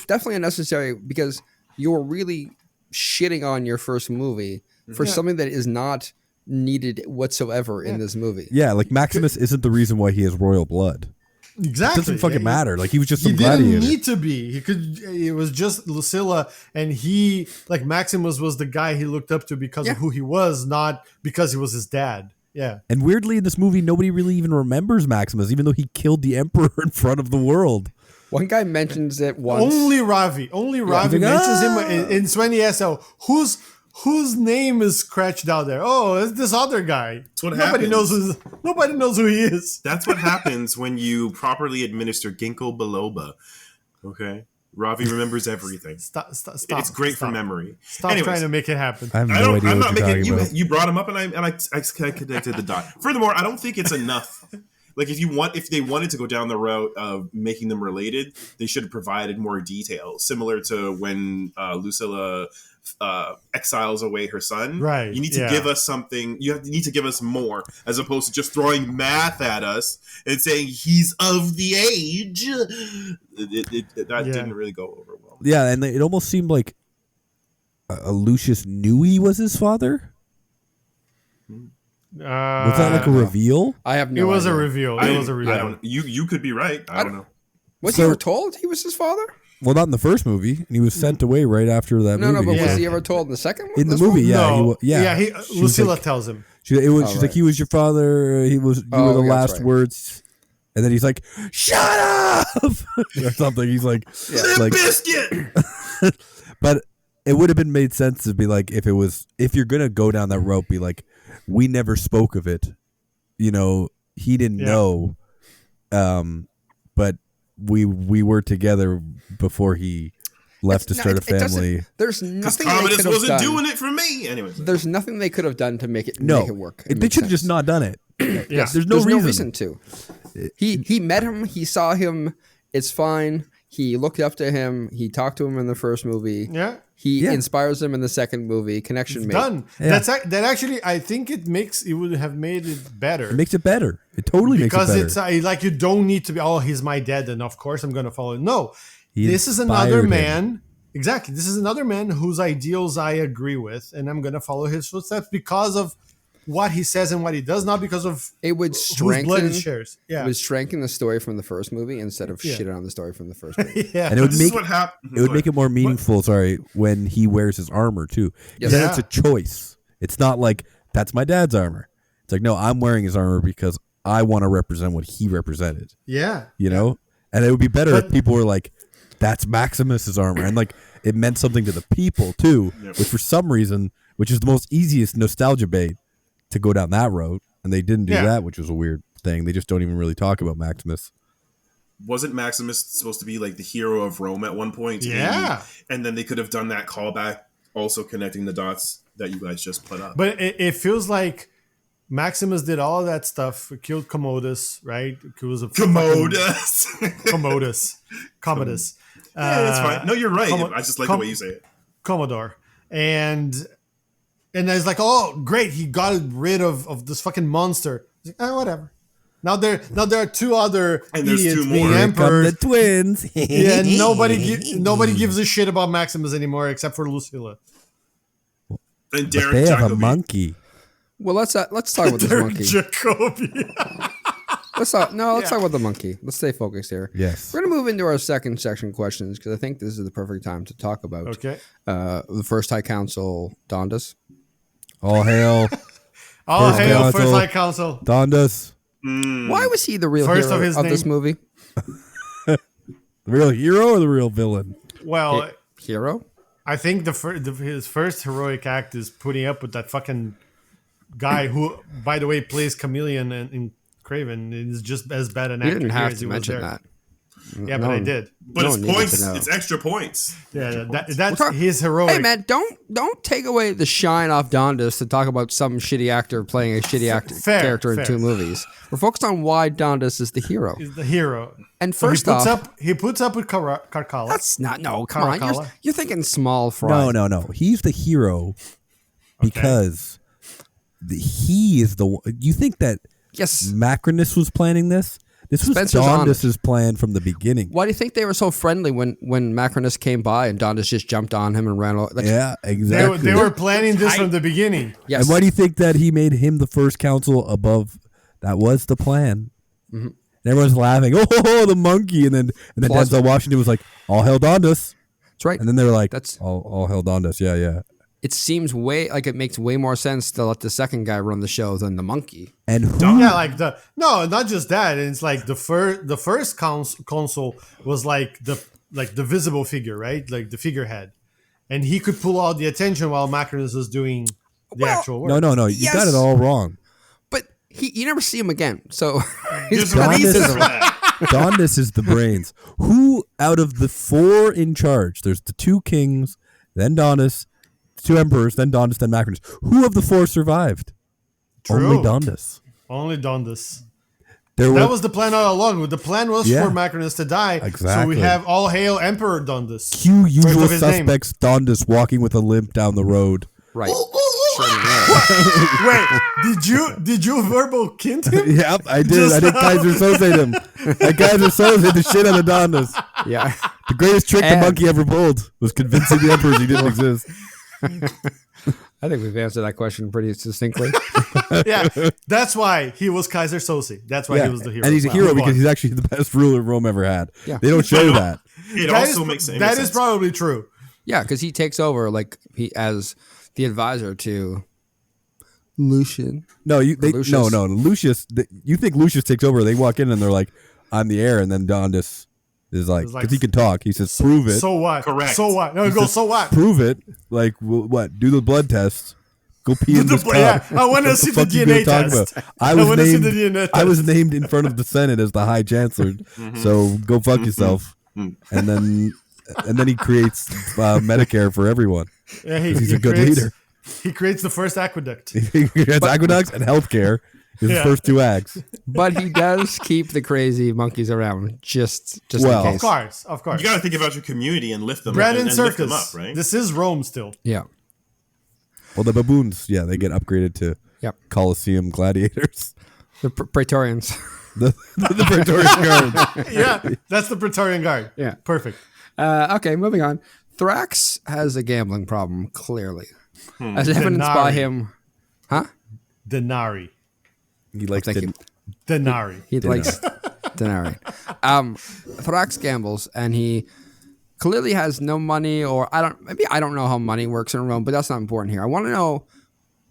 definitely unnecessary because you're really shitting on your first movie for something that is not needed whatsoever in this movie. Yeah, like Maximus isn't the reason why he has royal blood. Exactly. It doesn't fucking matter. Like he was just some gladiator. He gladiator. didn't need to be. He could. It was just Lucilla, and he like Maximus was the guy he looked up to because of who he was, not because he was his dad. Yeah. And weirdly, in this movie, nobody really even remembers Maximus, even though he killed the emperor in front of the world. One guy mentions it once. Only Ravi mentions him in Swenny SL. Whose name is scratched out there? Oh, it's this other guy. That's what nobody happens. Nobody knows who he is. That's what happens when you properly administer ginkgo biloba. Okay, Ravi remembers everything. Stop. It's great for memory. Stop trying to make it happen. I have no idea I'm what not you're making talking about. you brought him up, and I connected the dot. Furthermore, I don't think it's enough. Like if they wanted to go down the route of making them related, they should have provided more detail, similar to when Lucilla exiles away her son. Right. You need to give us something. You need to give us more, as opposed to just throwing math at us and saying he's of the age. That didn't really go over well. Yeah, and it almost seemed like Lucius knew he was his father. Was that like a reveal? I have no idea. It was a reveal. I don't. You could be right. I don't know. Was he ever told he was his father? Well, not in the first movie, and he was sent away right after that movie. No, but was he ever told in the second one? In the movie, No. yeah. Lucilla tells him. She's like, he was your father. You were the last words. And then he's like, shut up! or something. He's like, Biscuit! But it would have been made sense to be like, if you're going to go down that road, be like, we never spoke of it. You know, he didn't know. But we were together before he left to start a family. There's nothing Commodus wasn't doing it for me. Anyways. There's nothing they could have done to make it work. They should have just not done it. Yeah. There's no reason to. He met him. He saw him. It's fine. He looked up to him. He talked to him in the first movie. Yeah. He inspires him in the second movie. Connection made. Done. Yeah. That actually, I think it would have made it better. It makes it better. It totally makes it better. Because it's like, you don't need to be, he's my dad, and of course I'm going to follow. No, this is inspired another him. man. Exactly. This is another man whose ideals I agree with, and I'm going to follow his footsteps because of what he says and what he does, not because of It would whose blood strengthen. he shares. Yeah. It would strengthen the story from the first movie instead of shitting on the story from the first movie. Yeah. And it would This make is what happened. it would make it more meaningful. When he wears his armor too. Yes. Then it's a choice. It's not like that's my dad's armor. It's like, no, I'm wearing his armor because I want to represent what he represented. Yeah. You know, and it would be better if people were like, that's Maximus's armor, and like it meant something to the people too, which for some reason, which is the most easiest nostalgia bait to go down that road, and they didn't do that, which was a weird thing. They just don't even really talk about Maximus. Wasn't Maximus supposed to be like the hero of Rome at one point? Yeah. And then they could have done that callback, also connecting the dots that you guys just put up. But it feels like Maximus did all of that stuff, killed Commodus, right? It was a Commodus. Commodus. Yeah, that's fine. No, you're right. I just like the way you say it. Commodore. And it's like, oh, great, he got rid of this fucking monster. It's like, whatever. Now there are two other And there's idiots two being more. Here come emperors. the twins. Yeah, nobody gives a shit about Maximus anymore except for Lucilla. And But Derek they have a Jacobi. monkey. Well, let's talk about this monkey. Jacoby. Let's talk about the monkey. Let's stay focused here. Yes. We're gonna move into our second section questions because I think this is the perfect time to talk about Okay. The first High Council Dondas. All hail Oh, First hail Council. First High Council. Dondas, Why was he the real First hero of his this name. movie? the real hero or the real villain? Well, Hero? I think his first heroic act is putting up with that fucking guy who, by the way, plays Chameleon in Craven. Is just as bad an You actor didn't here have as to he was mention there. that. Yeah, No but I one- did. But No it's one needed points. to know. It's extra points. Yeah, that's We're talk- his heroic. Hey man, don't take away the shine off Dondas to talk about some shitty actor playing a shitty character in two movies. We're focused on why Dondas is the hero. He's the hero. And So first off, he puts up with Carcalla. that's not come on. Caracalla. You're thinking small fry. No. He's the hero because he is the one. You think that Yes. Macrinus was planning this? This was Spencer's on Dondas's plan from the beginning. Why do you think they were so friendly when Macrinus came by and Dondas just jumped on him and ran over? Like, Yeah, They exactly. were planning this from the beginning. yes. And why do you think that he made him the first council above? That was the plan. Mm-hmm. And everyone's laughing. Oh, the monkey! And then Plausible. Denzel Washington was like, "All hail Dondas!" That's right. And then they were like, That's- all hail Dondas." Yeah. It seems it makes way more sense to let the second guy run the show than the monkey. And who? Yeah, not just that. It's like the first consul was like the visible figure, right? Like the figurehead, and he could pull out the attention while Macrinus was doing the actual work. No. You Yes. got it all wrong. But you never see him again. So There's Dondas- reasons for that. Dondas is the brains. Who out of the four in charge? There's the two kings, then Dondas, two emperors, then Dondas, then Macrinus. Who of the four survived? True. Only Dondas. Only Dondas. There That were was the plan all along. The plan was Yeah. for Macrinus to die. So Exactly. we have all hail Emperor Dondas. few usual of his name. suspects. Dondas walking with a limp down the road. right. Wait, did you verbal kint him? Yep, I did. I did Kaiser Soze him. I Kaiser Soze the shit out of Dondas. Yeah. The greatest trick And- the monkey ever pulled was convincing the emperors he didn't exist. I think we've answered that question pretty succinctly. Yeah, that's why he was Kaiser Soze. That's why he was the hero. And he's a Wow, hero move because on. he's actually the best ruler Rome ever had. Yeah. They don't show that. It That also is- makes sense. that is probably true. Yeah, because he takes over as the advisor to Lucian. No, Lucius. Lucius. You think Lucius takes over? They walk in and they're like, "I'm the heir," and then Dondas Is like, because he can talk. He says, prove it. So what? Correct. So what? No, he goes, so what? Prove it. Like, what? Do the blood test. Go pee in this cup. Yeah, I want to see the DNA test. I was named in front of the Senate as the High Chancellor. So go fuck yourself. And then he creates Medicare for everyone. Yeah, he's a good leader. He creates the first aqueduct. He creates aqueducts and healthcare. His first 2 acts. But he does keep the crazy monkeys around just in case. Of course. You got to think about your community and lift them Bread up. and Lift them circus. up, right? This is Rome still. Yeah. Well, the baboons, they get upgraded to Colosseum gladiators. The Praetorians. The Praetorian Guard. Yeah, that's the Praetorian Guard. Yeah. Perfect. Okay, moving on. Thrax has a gambling problem, clearly. As evidenced by him. Huh? Denari. He likes Denari. He likes denari. Thrax gambles, and he clearly has no money, or I don't know how money works in Rome, but that's not important here. I want to know,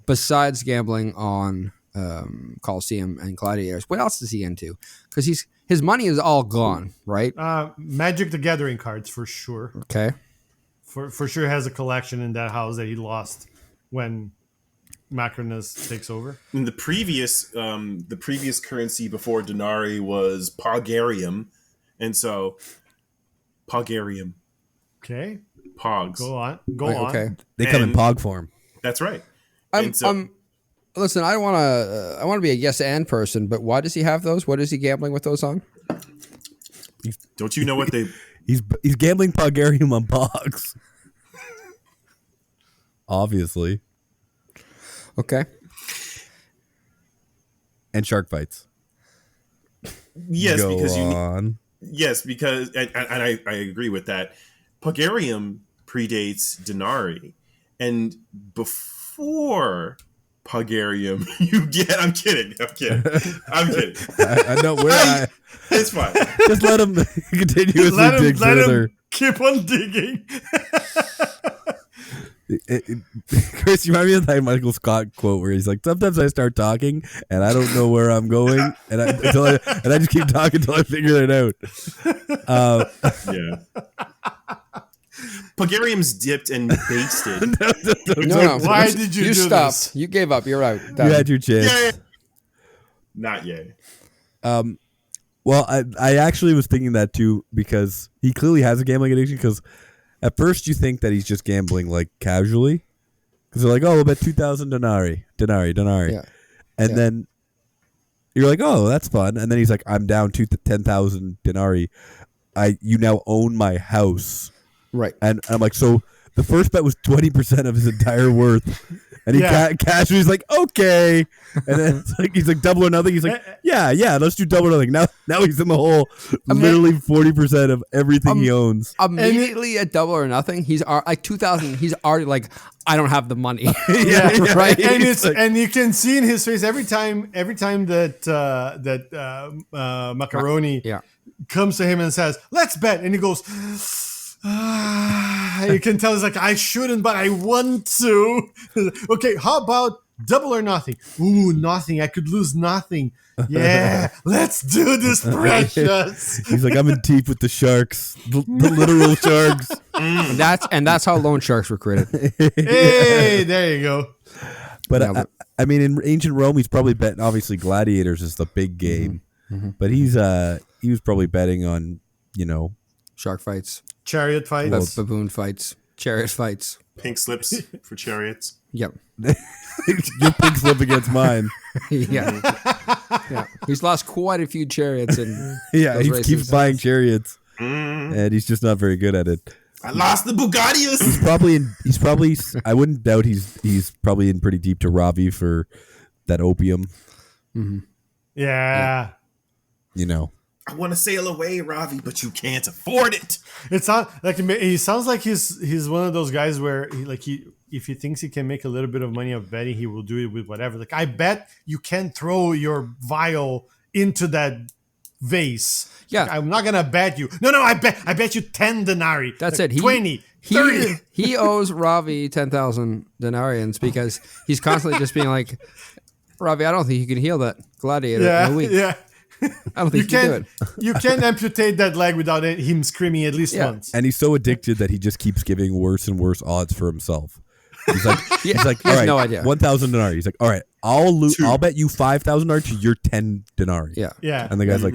besides gambling on Colosseum and Gladiators, what else is he into? Because his money is all gone, right? Magic the Gathering cards for sure. Okay. For sure has a collection in that house that he lost when Macronus takes over. In the previous currency before denarii was pogarium, and so pogarium. Okay. Pogs. Go on. Okay. They come in pog form. That's right. Listen, I want to be a yes and person, but why does he have those? What is he gambling with those on? Don't you know what they? He's gambling pogarium on pogs. Obviously. Okay. And shark fights. Yes, Go because on. Yes, because and I agree with that. Pogarium predates denarii, and before Pogarium, you get. I'm kidding. I know where It's fine. Just let him continuously dig further. Him keep on digging. Chris, you remind me of that Michael Scott quote where he's like, "Sometimes I start talking and I don't know where I'm going, and I just keep talking until I figure it out." Yeah. Pogarium's dipped and basted. No. Why did you do stopped. this? You gave up. You're out. You had your chance. Yay. Not yay. Well, I actually was thinking that too, because he clearly has a gambling addiction. Because at first you think that he's just gambling like casually, because they're like, "Oh, we'll bet 2,000 denarii," Yeah. and then you're like, "Oh, that's fun," and then he's like, "I'm down to 10,000 denarii. You now own my house." Right. And I'm like, so the first bet was 20% of his entire worth. And he casually was like, okay. And then it's like, he's like, double or nothing. He's like, yeah, let's do double or nothing. Now he's in the hole, literally 40% of everything he owns. Immediately at double or nothing, he's like 2,000. He's already like, I don't have the money. Yeah, right. And it's and you can see in his face every time that Macaroni comes to him and says, "Let's bet," and he goes, you can tell he's like, "I shouldn't, but I want to." Okay, how about double or nothing? Ooh, nothing. I could lose nothing. Yeah, let's do this, precious. He's like, "I'm in deep with the sharks, the literal sharks." That's how loan sharks were created. Hey, there you go. But I mean, in ancient Rome, he's probably betting. Obviously, gladiators is the big game, but he was probably betting on Shark fights, chariot fights, baboon fights, chariot fights, Pink slips for chariots. Yep. Your pink slip against mine. Yeah. He's lost quite a few chariots in he races. keeps buying chariots, and he's just not very good at it. I lost the Bugattius. He's probably. I wouldn't doubt he's probably in pretty deep to Ravi for that opium. Mm-hmm. Yeah. I want to sail away, Ravi, but you can't afford it. It's not like he sounds like he's one of those guys where if he thinks he can make a little bit of money off betting, he will do it with whatever. Like, I bet you can throw your vial into that vase. Yeah, like, I'm not gonna bet you. No, I bet you 10 denarii. That's like it. 20, 30. He owes Ravi 10,000 denarians because he's constantly just being like, "Ravi, I don't think you can heal that gladiator in a week." Yeah. I don't think you can do it. You can't amputate that leg without him screaming at least once. And he's so addicted that he just keeps giving worse and worse odds for himself. He's like, he all has right, no idea. 1,000 denarii. He's like, all right, I'll bet you 5,000 denarii to your 10 denarii. Yeah. Yeah. And the guy's like,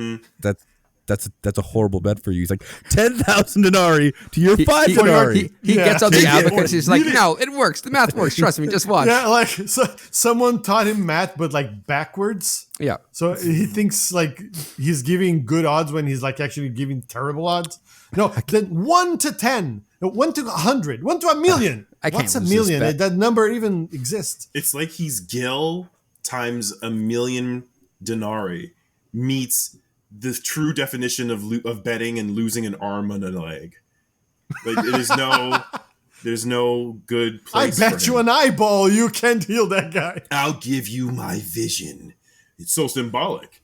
that's a horrible bet for you. He's like, 10,000 denarii to your 5 denarii. He gets on the abacus. He's like, no, it works. The math works. Trust me. Just watch. Yeah, like someone taught him math, but like backwards. Yeah. So he thinks like he's giving good odds when he's like actually giving terrible odds. No, then 1 to 10, 1 to 100, 1 to a million. What's a million? That number even exists. It's like he's Gil times a million denarii meets the true definition of betting and losing an arm and a leg. Like there's no good place. I bet you an eyeball you can't heal that guy. I'll give you my vision. It's so symbolic.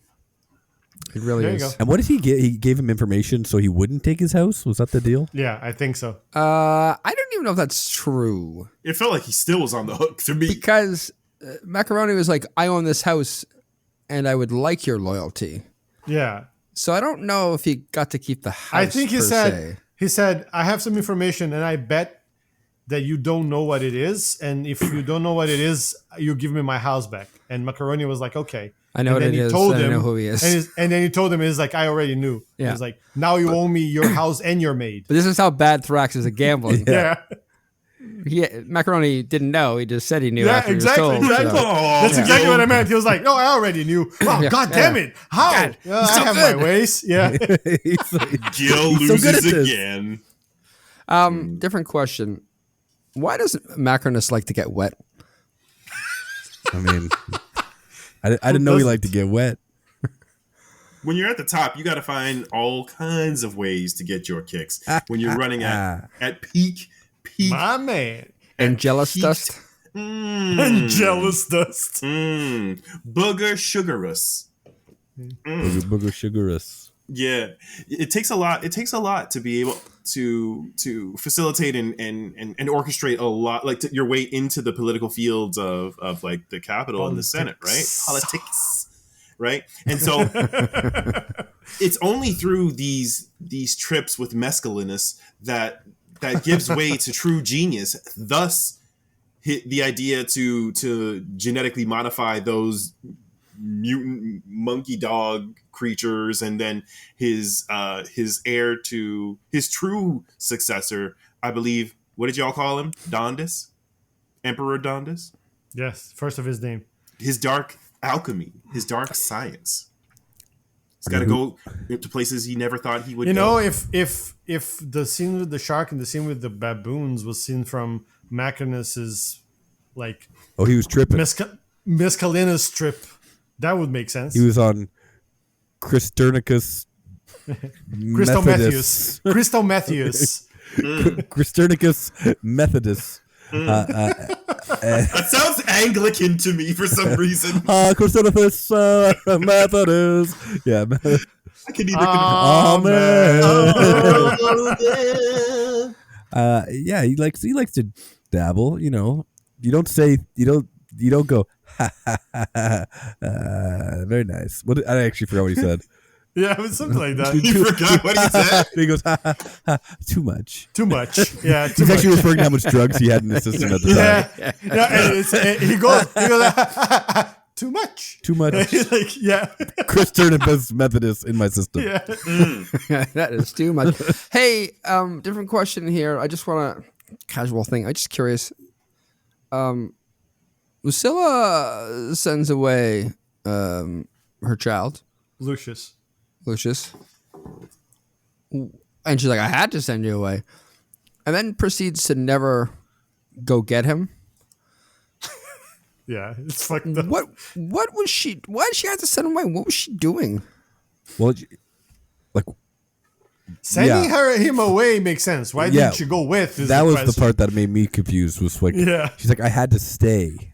It really There you is. go. And what did he get? He gave him information so he wouldn't take his house? Was that the deal? Yeah, I think so. I don't even know if that's true. It felt like he still was on the hook to me. Because Macaroni was like, I own this house and I would like your loyalty. Yeah. So I don't know if he got to keep the house. I think he said, I have some information and I bet that you don't know what it is. And if you don't know what it is, you give me my house back. And Macaroni was like, okay. I know what it is. I know who he is. And then he told him, it's like, I already knew. Yeah. He's like, now you owe me your house and your maid. But this is how bad Thrax is at gambling. Yeah. Macaroni didn't know. He just said he knew Yeah, after exactly. he was told. Exactly. So. That's exactly what I meant. He was like, no, I already knew. Oh, Yeah. God damn it. How? God, I so have good. my ways. Yeah. He's like, Gil he's so good at loses this. again. Different question. Why does Macronus like to get wet? I mean, I didn't know he liked to get wet. When you're at the top, you got to find all kinds of ways to get your kicks. When you're running at peak. My man. Angelus peaked- dust? And jealous dust. Booger sugarous. Booger sugarous. Yeah, it takes a lot. It takes a lot to be able to facilitate and orchestrate a lot, like your way into the political fields of like the Capitol and the Senate, right? Politics, right? And so it's only through these trips with mescalinus that gives way to true genius. Thus, the idea to genetically modify those mutant monkey dog creatures, and then his heir to his true successor, I believe. What did y'all call him? Dondus? Emperor Dondus? Yes, first of his name. His dark alchemy, his dark science. He's got to go to places he never thought he would go. You know, if the scene with the shark and the scene with the baboons was seen from Macronus's like He was tripping. mescalinus trip, that would make sense. He was on Christernicus Christo Methodus. Matthews. Christo Matthews. Christernicus Methodus. That sounds Anglican to me for some reason. Christernicus Methodus. Yeah. I can either Amen. Yeah, he likes to dabble. You know, you don't go. Very nice. I actually forgot what he said. Yeah, it was something like that. You forgot what he said. He goes, too much. Too much. Yeah, too He's much. actually referring to how much drugs he had in his system at the time. And he goes too much. Too much. Like, yeah. Christernicus Methodus in my system. Yeah. That is too much. Hey, different question here. I just want a casual thing. I'm just curious. Lucilla sends away her child, Lucius. and she's like, I had to send you away, and then proceeds to never go get him. Yeah, it's fucked up. What was she? Why did she have to send him away? What was she doing? Well, like Sending him away makes sense. Why didn't she go with? That was the part that made me confused. Was like, she's like, I had to stay.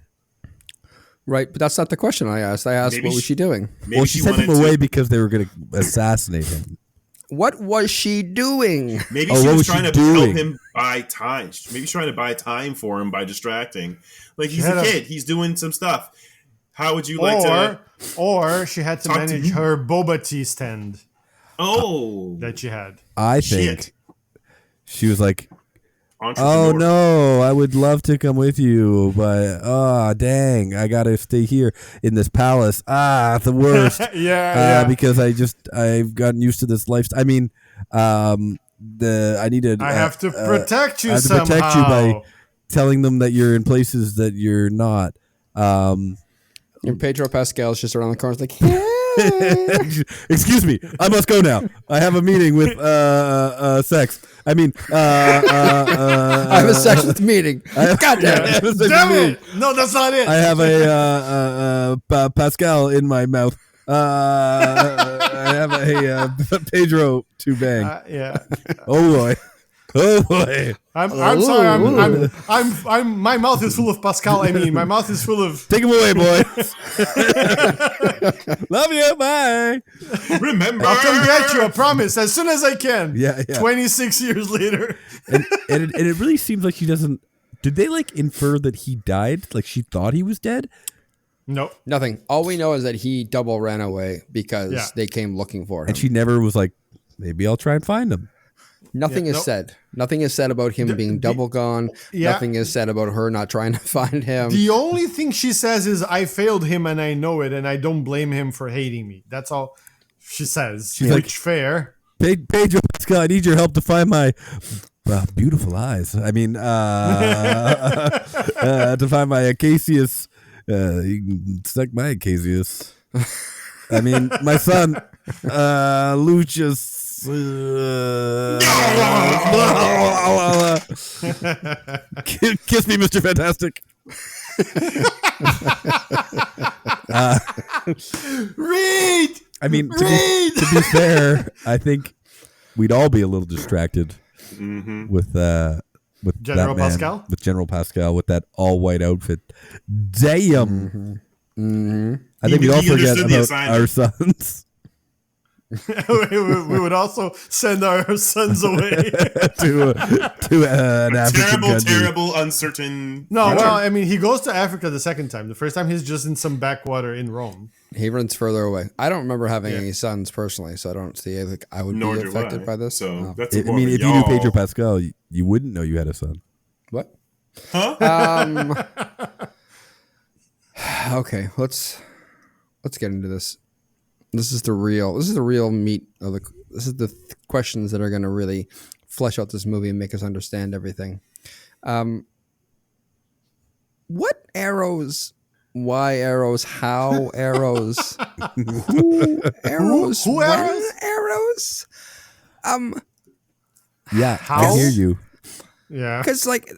Right, but that's not the question I asked. I asked, what was she doing? Well, she sent him away because they were going to assassinate him. What was she doing? Maybe she was trying to help him buy time. Maybe she's trying to buy time for him by distracting. Like, he's a kid. He's doing some stuff. How would you like to? Or she had to Talk to manage me. her boba tea stand Oh, that she had. I think shit. she was like, Entrepreneur. "Oh no, I would love to come with you, but dang, I gotta stay here in this palace. The worst. Because I've gotten used to this lifestyle. I mean, I needed. I have to protect you I have to somehow. protect you by telling them that you're in places that you're not. And Pedro Pascal's just around the corner, like, hey. Excuse me, I must go now. I have a meeting with sex. I mean, I have a sexist meeting. God damn it. Damn it! No, that's not it. I have a Pascal in my mouth. I have a Pedro to bang. Yeah. Oh boy. Oh boy. I'm sorry. I'm. My mouth is full of Pascal. I mean, my mouth is full of. Take him away, boy. Love you. Bye. Remember, I'll come get you. I promise. As soon as I can. Yeah. 26 years later. And it really seems like she doesn't. Did they like infer that he died? Like she thought he was dead? No. Nothing. All we know is that he double ran away because they came looking for him. And she never was like, maybe I'll try and find him. Nothing is said. Nothing is said about him being double gone. Yeah. Nothing is said about her not trying to find him. The only thing she says is, I failed him and I know it, and I don't blame him for hating me. That's all she says. She's which like, fair. Pedro Pascal, I need your help to find my beautiful eyes. I mean, to find my Acacius. You can suck my Acacius. I mean, my son, Lucius. Kiss me, Mr. Fantastic. Read. I mean, to be fair, I think we'd all be a little distracted with General that man, Pascal? with General Pascal, with that all white outfit. Damn. I think we all forget about our sons. we would also send our sons away to an African country. terrible, uncertain. No, well, I mean, he goes to Africa the second time. The first time he's just in some backwater in Rome. He runs further away. I don't remember having any sons personally, so I don't see like I would be affected by this. So that's I mean, if you knew Pedro Pascal, you wouldn't know you had a son. What? Huh? Okay, let's get into this. This is the real meat of the. This is the questions that are going to really flesh out this movie and make us understand everything. What arrows? Why arrows? How arrows? Who arrows? Who when arrows? Arrows? Yeah, How? I hear you. Yeah. Because like,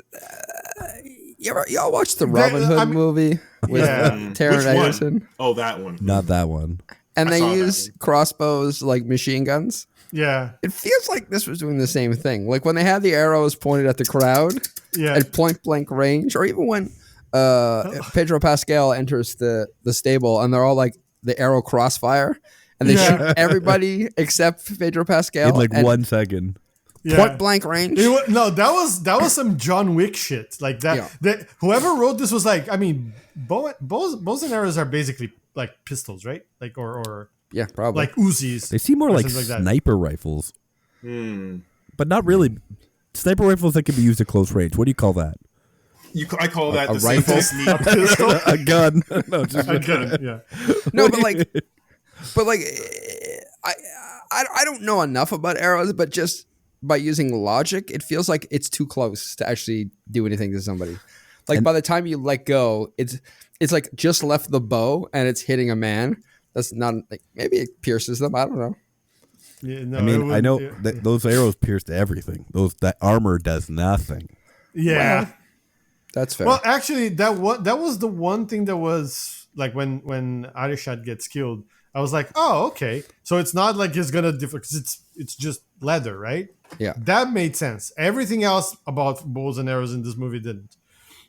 y'all watched the Robin Hood movie with Taron Which one? Egerton? Oh, that one. Not that one. And I they saw that use one. crossbows like machine guns. Yeah. It feels like this was doing the same thing. Like when they had the arrows pointed at the crowd Yeah. at point blank range, or even when Pedro Pascal enters the stable and they're all like the arrow crossfire and they shoot everybody except Pedro Pascal In like at 1 second. point blank range. No, that was some John Wick shit. Like that. Yeah. That whoever wrote this was like, I mean, bows and arrows are basically like pistols, right? Like or Yeah, probably. like Uzis. They seem more or like something that. sniper rifles, but not really. Sniper rifles that can be used at close range. What do you call that? I call that a the rifle? sneak. A gun. No, just A gun, yeah. No, but like, I don't know enough about arrows, but just by using logic, it feels like it's too close to actually do anything to somebody. Like by the time you let go, it's like just left the bow and it's hitting a man. That's not like maybe it pierces them. I don't know. Yeah, no, I mean, I know yeah. that those arrows pierce everything. That armor does nothing. Yeah. Well, that's fair. Well, actually, that was the one thing that was like when Arishat gets killed. I was like, oh, okay. So it's not like he's gonna because it's just leather, right? Yeah. That made sense. Everything else about bows and arrows in this movie didn't.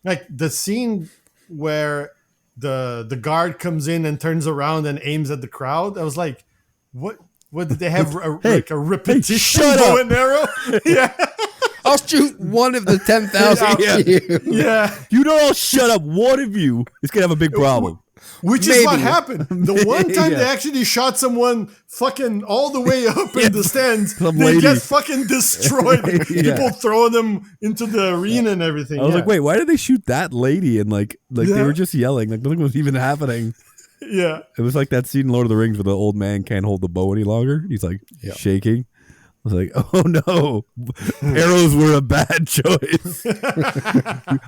Like the scene where the guard comes in and turns around and aims at the crowd. I was like, what did they have like a repetition shut bow up. and arrow? Yeah. I'll shoot one of the 10,000 Yeah. to you. Yeah. You don't all shut up. One of you is gonna have a big problem. Which is Maybe. what happened. The one time Yeah. they actually shot someone fucking all the way up Yeah. in the stands, Some they lady. get fucking destroyed. Yeah. People throwing them into the arena and everything. I was like, wait, why did they shoot that lady? And like they Yeah. were just yelling, like nothing was even happening. Yeah. It was like that scene in Lord of the Rings where the old man can't hold the bow any longer. He's like shaking. I was like, oh no, arrows were a bad choice.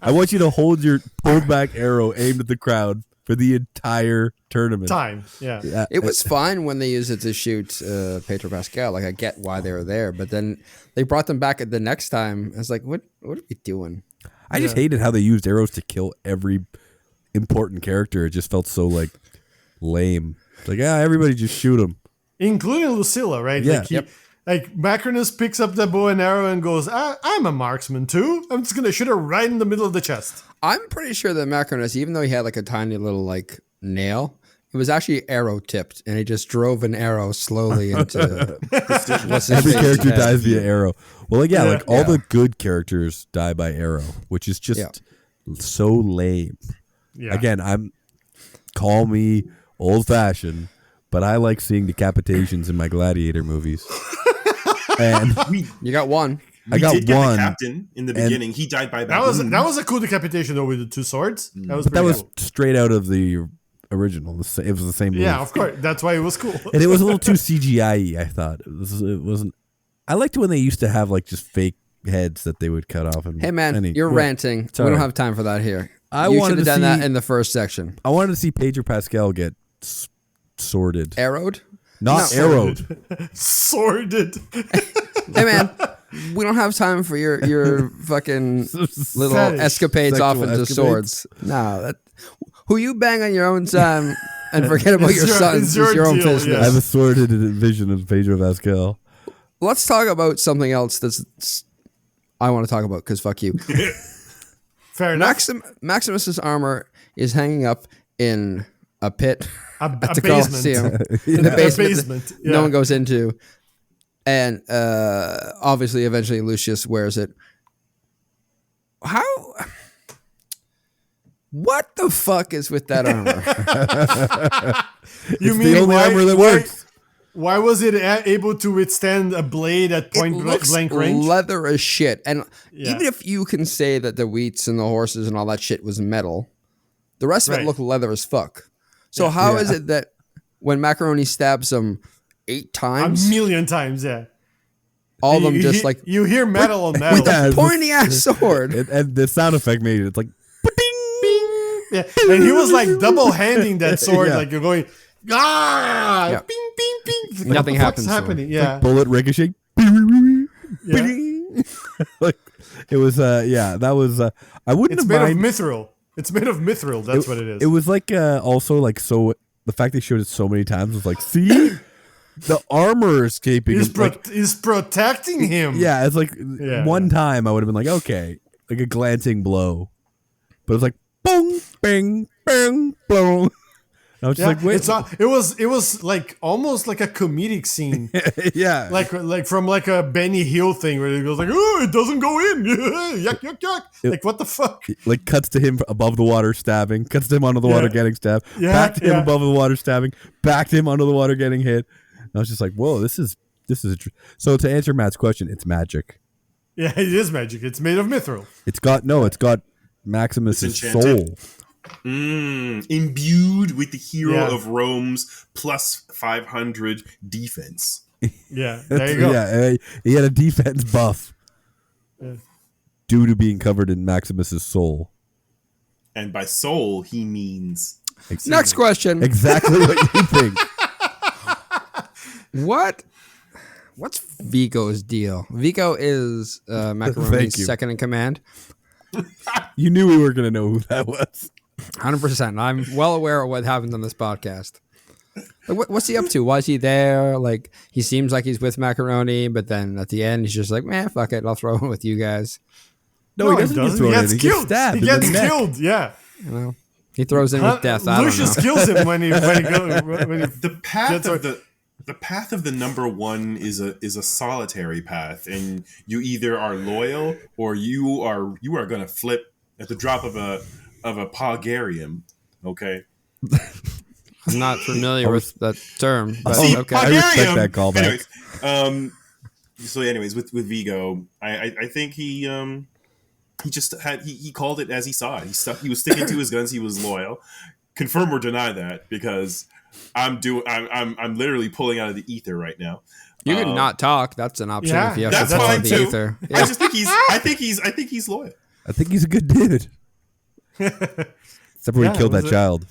I want you to hold your pulled back arrow aimed at the crowd for the entire tournament. Time. Yeah. It was fine when they used it to shoot Pedro Pascal. Like, I get why they were there, but then they brought them back at the next time. I was like, what are we doing? I just hated how they used arrows to kill every important character. It just felt so like lame. It's like, everybody just shoot him. Including Lucilla, right? Yeah. Like Macronus picks up the bow and arrow and goes, I'm a marksman too. I'm just going to shoot her right in the middle of the chest. I'm pretty sure that Macronus, even though he had like a tiny little like nail, it was actually arrow tipped, and he just drove an arrow slowly into Every character dies via arrow. Well, like like all Yeah. the good characters die by arrow, which is just so lame. Yeah. Again, call me old fashioned, but I like seeing decapitations in my Gladiator movies. And You got one. I got did get one. the captain in the beginning. He died by That baboon. was a cool decapitation though with the two swords. That was but that pretty was cool. straight out of the original. It was the same movie. Yeah, of course. That's why it was cool. And it was a little too CGI-y, I thought. It wasn't. I liked it when they used to have like just fake heads that they would cut off. And Hey man, you're ranting. We Sorry. don't have time for that here. I You wanted should have to done that see- in the first section. I wanted to see Pedro Pascal get sworded. Arrowed? Not No. arrowed. Sworded. Hey man, we don't have time for your fucking little Fetish. escapades Sexual off into escapades. swords. No, who you bang on your own time and forget about your It's sons it's is your own deal, business. I have a sworded vision of Pedro Pascal. Let's talk about something else that's I want to talk about because fuck you. Fair enough. Maximus's armor is hanging up in a pit A at the basement. Colosseum in the A basement, basement, that yeah. no one goes into, and obviously eventually Lucius wears it. How? What the fuck is with that armor? You It's mean the only armor that works. Why was it able to withstand a blade at point It looks blank range? leather as shit. And Yeah. even if you can say that the wheats and the horses and all that shit was metal, the rest of Right. it looked leather as fuck. So how is it that when Macaroni stabs him 8 A times, million times, yeah. all of them You- just you- like you hear metal on metal. with Yeah, a it's- pointy ass sword? And the sound effect made it. It's like, Yeah. And he was like double handing that sword, Yeah. like you're going, ah, Yeah. bing, bing, bing. It's like, Nothing what the fuck's happens to him. happening. Yeah. bullet ricochet. Yeah. Like, it was, that was, I wouldn't It's have made of mind. mithril. It's made of mithril. That's what it is. It was like, also like, so the fact they showed it so many times was like, see, the armor escaping. He's, is like, he's protecting him. yeah, it's like Yeah. one time I would have been like, okay, like a glancing blow, but it was like, boom, bang, bang, boom. I was just Yeah, like, wait, it was like almost like a comedic scene, yeah, like from like a Benny Hill thing where it goes like, oh, it doesn't go in, yuck, yuck, yuck. Like what the fuck? like cuts to him above the water stabbing, cuts to him under the water Yeah. getting stabbed, Yeah, back to him yeah. above the water stabbing, back to him under the water getting hit. And I was just like, whoa, this is so. To answer Matt's question, it's magic. Yeah, it is magic. It's made of mithril. It's got Maximus's It's enchanted. soul. Imbued with the hero Yeah. of Rome's plus 500 defense. Yeah, there you go. Yeah, he had a defense buff Yeah. due to being covered in Maximus's soul. And by soul, he means Next question. Exactly what you think. What's Vigo's deal? Vigo is Macaroni's Thank you. second in command. You knew we were going to know who that was. 100%. I'm well aware of what happens on this podcast. Like, what's he up to? Why is he there? Like, he seems like he's with Macaroni, but then at the end, he's just like, man, fuck it. I'll throw it with you guys. No, he doesn't get thrown He in. gets He killed. gets stabbed. He in the gets neck. killed. Yeah. You know, he throws in with death. I Lucius don't know. kills him when he the path That's of the path of the number one is a solitary path, and you either are loyal or you are going to flip at the drop of a Pagarium. Okay, I'm not familiar with that term, but See, okay. I respect that callback. Anyways, with Vigo, I think he just had he called it as he saw it. He was sticking to his guns. He was loyal. Confirm or deny that, because I'm literally pulling out of the ether right now. You can not talk. That's an option if you have that's to pull out fine the too. ether. Yeah. I just think I think he's loyal. I think he's a good dude. Except when he killed that child.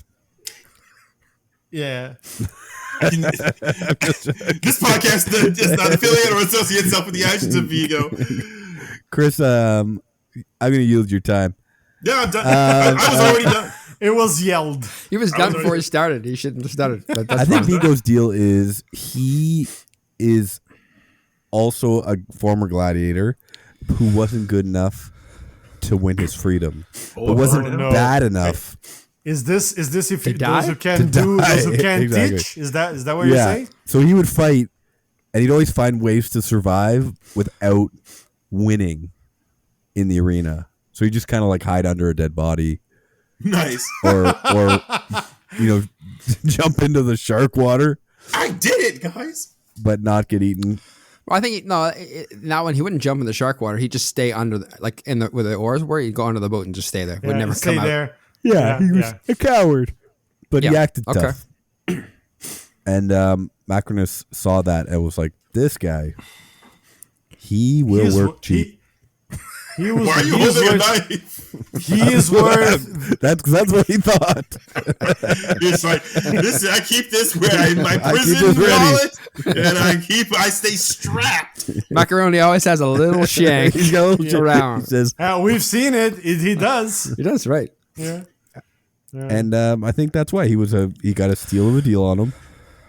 Yeah. This podcast does not affiliate or associate itself with the actions of Vigo. Chris, I'm going to yield your time. Yeah, I'm done. I was already done. It was yelled. He was done before he started. He shouldn't have started. But that's I think fine. Vigo's deal is he is also a former gladiator who wasn't good enough to win his freedom, but wasn't bad enough. Is this if those die? who can do, those who can't Exactly. teach? Is that what you're saying? So he would fight, and he'd always find ways to survive without winning in the arena. So he just kind of like hide under a dead body. Nice. Or jump into the shark water, I did it, guys. but not get eaten. Well, I think not when he wouldn't jump in the shark water. He'd just stay under, where the oars were. He'd go under the boat and just stay there. Would never stay come out. there. Yeah, he was a coward, but he acted okay. tough. And Macronus saw that and was like, "This guy, he will work cheap." He was. Why are you holding a knife? He is worth. That's what he thought. It's like I keep this where in my I keep prison this ready. wallet, and I stay strapped. Macaroni always has a little shank. He's got a little shank. around. He says, We've seen it. He does. He does, right? Yeah. and I think that's why he got a steal of a deal on him.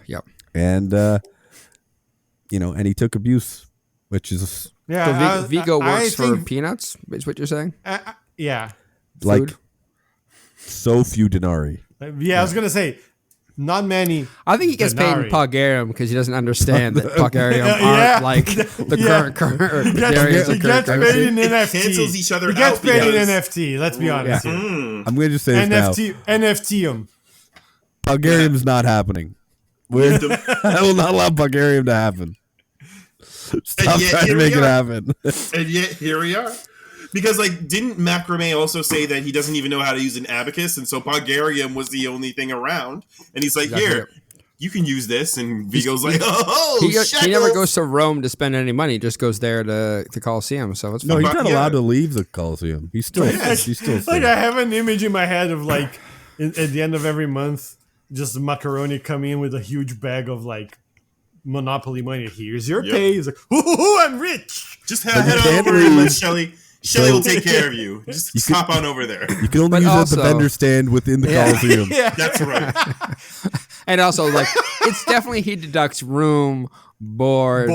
Yep. And and he took abuse, which is Yeah. So Vigo works for think, peanuts. Is what you're saying? yeah. like Food? so few denarii. Yeah, I was gonna say, not many. I think he gets paid in denarii. Pulgarium because he doesn't understand that Pulgarium Yeah. aren't like the current He Darius gets paid in It NFT. cancels each other He gets out paid in because- NFT. Let's be honest. Here. I'm going to just say this NFTium. now. Bulgarium's not happening. I will not allow Bulgarium to happen. Stop yet trying to here make we it are. happen. And yet here we are. Because didn't Macrame also say that he doesn't even know how to use an abacus, and so Bulgarium was the only thing around, and he's like, Exactly. "Here, you can use this," and Vigo's like, "Oh, He never shekels." goes to Rome to spend any money. He just goes there to Colosseum. So it's No, fine. he's not Yeah. allowed to leave the Colosseum. He's still Like I have an image in my head of at the end of every month, just Macaroni coming in with a huge bag of Monopoly money. Here's your pay. He's like, "Ooh, I'm rich." Just you head can't over and let leave. Shelly. Shelly will take care of you. Just hop on over there. You can only But use it at also- the vendor stand within the Colosseum. That's right. And also, it's definitely he deducts room, board,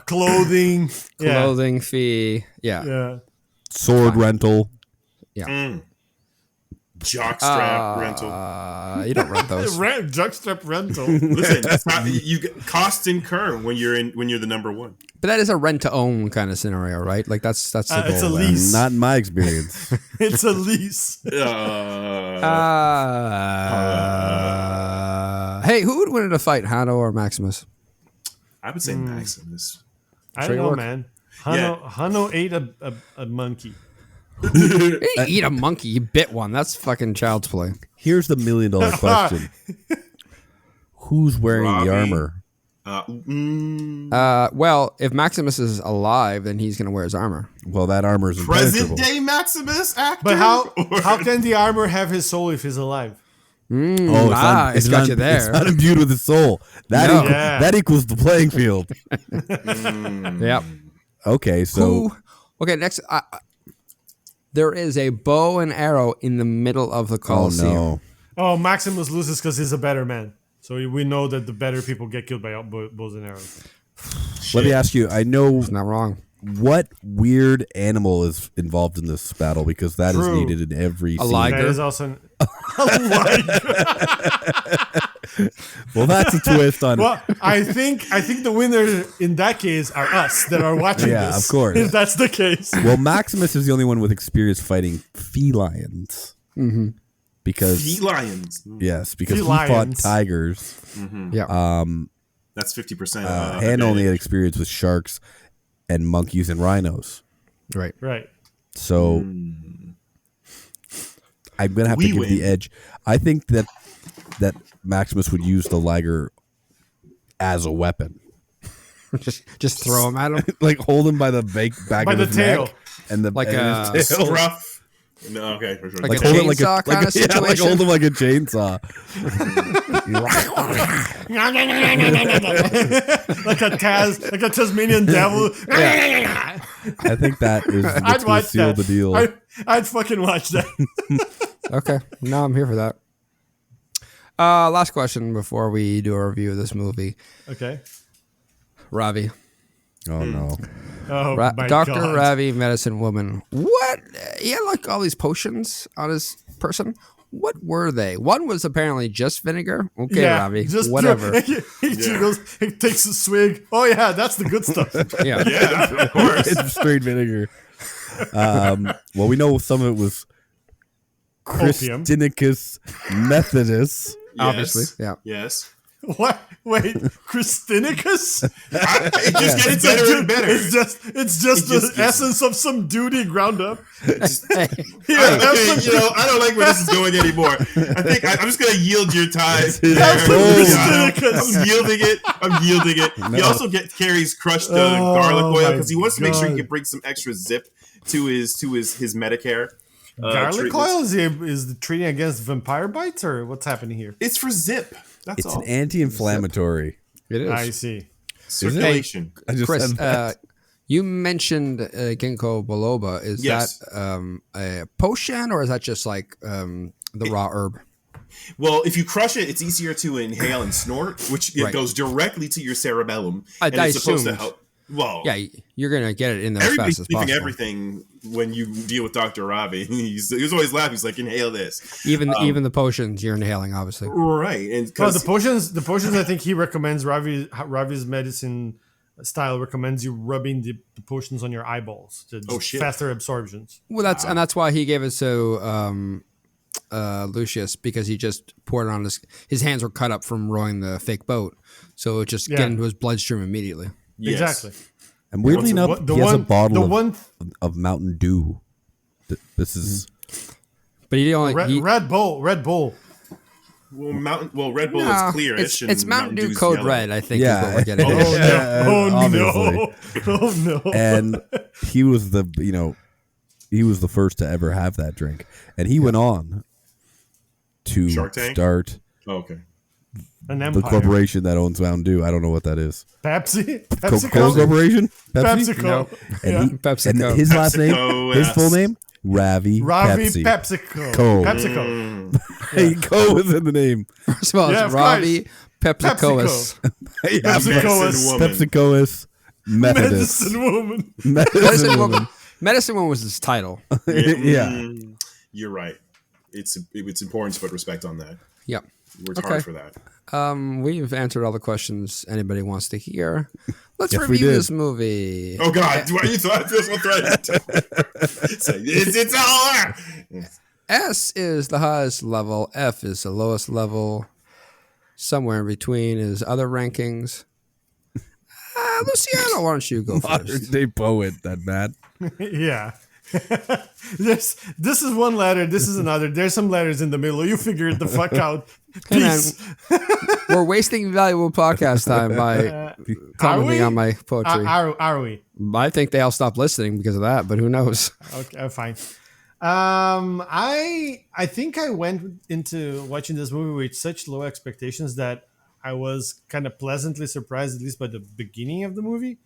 Clothing, clothing fee. yeah. Sword rental. Jockstrap rental. You don't rent those. Jockstrap rental. Listen, that's not you costs incur when you're the number one. But that is a rent to own kind of scenario, right? Like that's the goal. It's a there. lease. Not in my experience. It's a lease. Hey, who would win in a fight, Hano or Maximus? I would say Maximus. I don't know, work. man. Yeah. Hano ate a monkey. Hey, eat a monkey. You bit one. That's fucking child's play. Here's the $1 million question. Who's wearing Robbie. the armor? Well, if Maximus is alive, then he's going to wear his armor. Well, that armor is impenetrable. Present day Maximus actor. But how can the armor have his soul if he's alive? It's got you there. It's not imbued with his soul. That equals the playing field. Yep. Okay, so Okay, next. There is a bow and arrow in the middle of the Colosseum. no. Oh, Maximus loses because he's a better man. So we know that the better people get killed by bows and arrows. Let me ask you. I know It's not wrong. what weird animal is involved in this battle because that is True. needed in every scene. liger. That is also a liger. Well, that's a twist on. Well, I think the winner in that case are us that are watching Yeah, this. of course. If that's the case. Well, Maximus is the only one with experience fighting felines. because Felines. yes, because he Felines. fought tigers. Yeah. That's 50%. Han only had experience with sharks and monkeys and rhinos. Right. Right. So I'm gonna have to give the edge. I think that Maximus would use the liger as a weapon. just throw him at him. Like hold him by the back By of the his tail. neck and the Like and a his tail. Scruff. No, okay. For sure. Like a hold it chainsaw kind of yeah, like situation? hold him like a chainsaw. Like a Tasmanian devil. I think that is what's I'd going watch to seal that. the deal. I'd fucking watch that. Okay. No, I'm here for that. Last question before we do a review of this movie. Okay. Ravi. Oh no. Oh my Dr. God. Ravi, medicine woman. What? He had like all these potions on his person. What were they? One was apparently just vinegar. Okay, Ravi. Whatever. He takes a swig. Oh yeah, that's the good stuff. Yeah. Yeah, of course. It's straight vinegar. Well, we know some of it was Opium. Christinicus Methodus. Obviously. Yes. Yeah. Yes. What? Wait, Christinicus? It just gets better and better. It's just the just gets- essence of some duty ground up. Hey, Here, have Okay, some- I don't like where this is going anymore. I think I'm just gonna yield your time. Have some Christinicus. I'm yielding it. He also carries crushed garlic oil because he wants to make sure he can bring some extra zip to his Medicare. Garlic treatments. oil is the treating against vampire bites, or what's happening here? It's for zip. That's It's all. an anti-inflammatory. it is. I see. Circulation. I just Chris, said that. you mentioned ginkgo biloba. Is Yes. that a potion or is that just like the raw herb? Well, if you crush it, it's easier to inhale and snort, which it Right. goes directly to your cerebellum, I and it's supposed to assumed. help. Well, Yeah, you're gonna get it in there as everybody's fast as leaving possible. everything when you deal with Dr. Ravi. He was always laughing. He's like, inhale this. Even the potions you're inhaling, obviously. Right. And Well, because the potions. I think he recommends Ravi's medicine style recommends you rubbing the potions on your eyeballs to shit. faster absorptions. Well, that's why he gave it to Lucius, because he just poured it on his hands were cut up from rowing the fake boat, so it just get into his bloodstream immediately. yes. Exactly. And weirdly enough, he has a bottle of Mountain Dew. This is But he only Red Bull. Red Bull is clear. It's Mountain Dew Dew's Code yellow. Red, I think, Yeah. is what we're getting. Oh at. no! Oh obviously. no! Oh no! and he was the first to ever have that drink, and he went on to Shark Tank? start Oh, okay. An the empire. corporation that owns Mountain Dew. I don't know what that is. Pepsi. Coca-Cola Corporation. Pepsi. PepsiCo. No. And, PepsiCo. and his last name, PepsiCo, his yes. full name, Ravi Pepsi. PepsiCo. Co. PepsiCo. Hey, Co is in the name. First of all, Yeah, it's of Ravi PepsiCo's. PepsiCo. PepsiCo's Methodist. Medicine woman. Medicine Woman. Medicine Woman was his title. Yeah. You're right. It's important to put respect on that. Yep. Worked Okay. hard for that. We've answered all the questions anybody wants to hear. Let's Yes, we review did. this movie. Oh God! Why you thought I feel so threatened? it's all there. S is the highest level. F is the lowest level. Somewhere in between is other rankings. Luciano, why don't you go Modern first? day poet, that man. Yeah. This is one letter. This is another. There's some letters in the middle. You figure it the fuck out. Hey, man, Peace. we're wasting valuable podcast time by commenting we? on my poetry. Are we? I think they all stopped listening because of that, but who knows? Okay, fine. I think I went into watching this movie with such low expectations that I was kind of pleasantly surprised, at least by the beginning of the movie.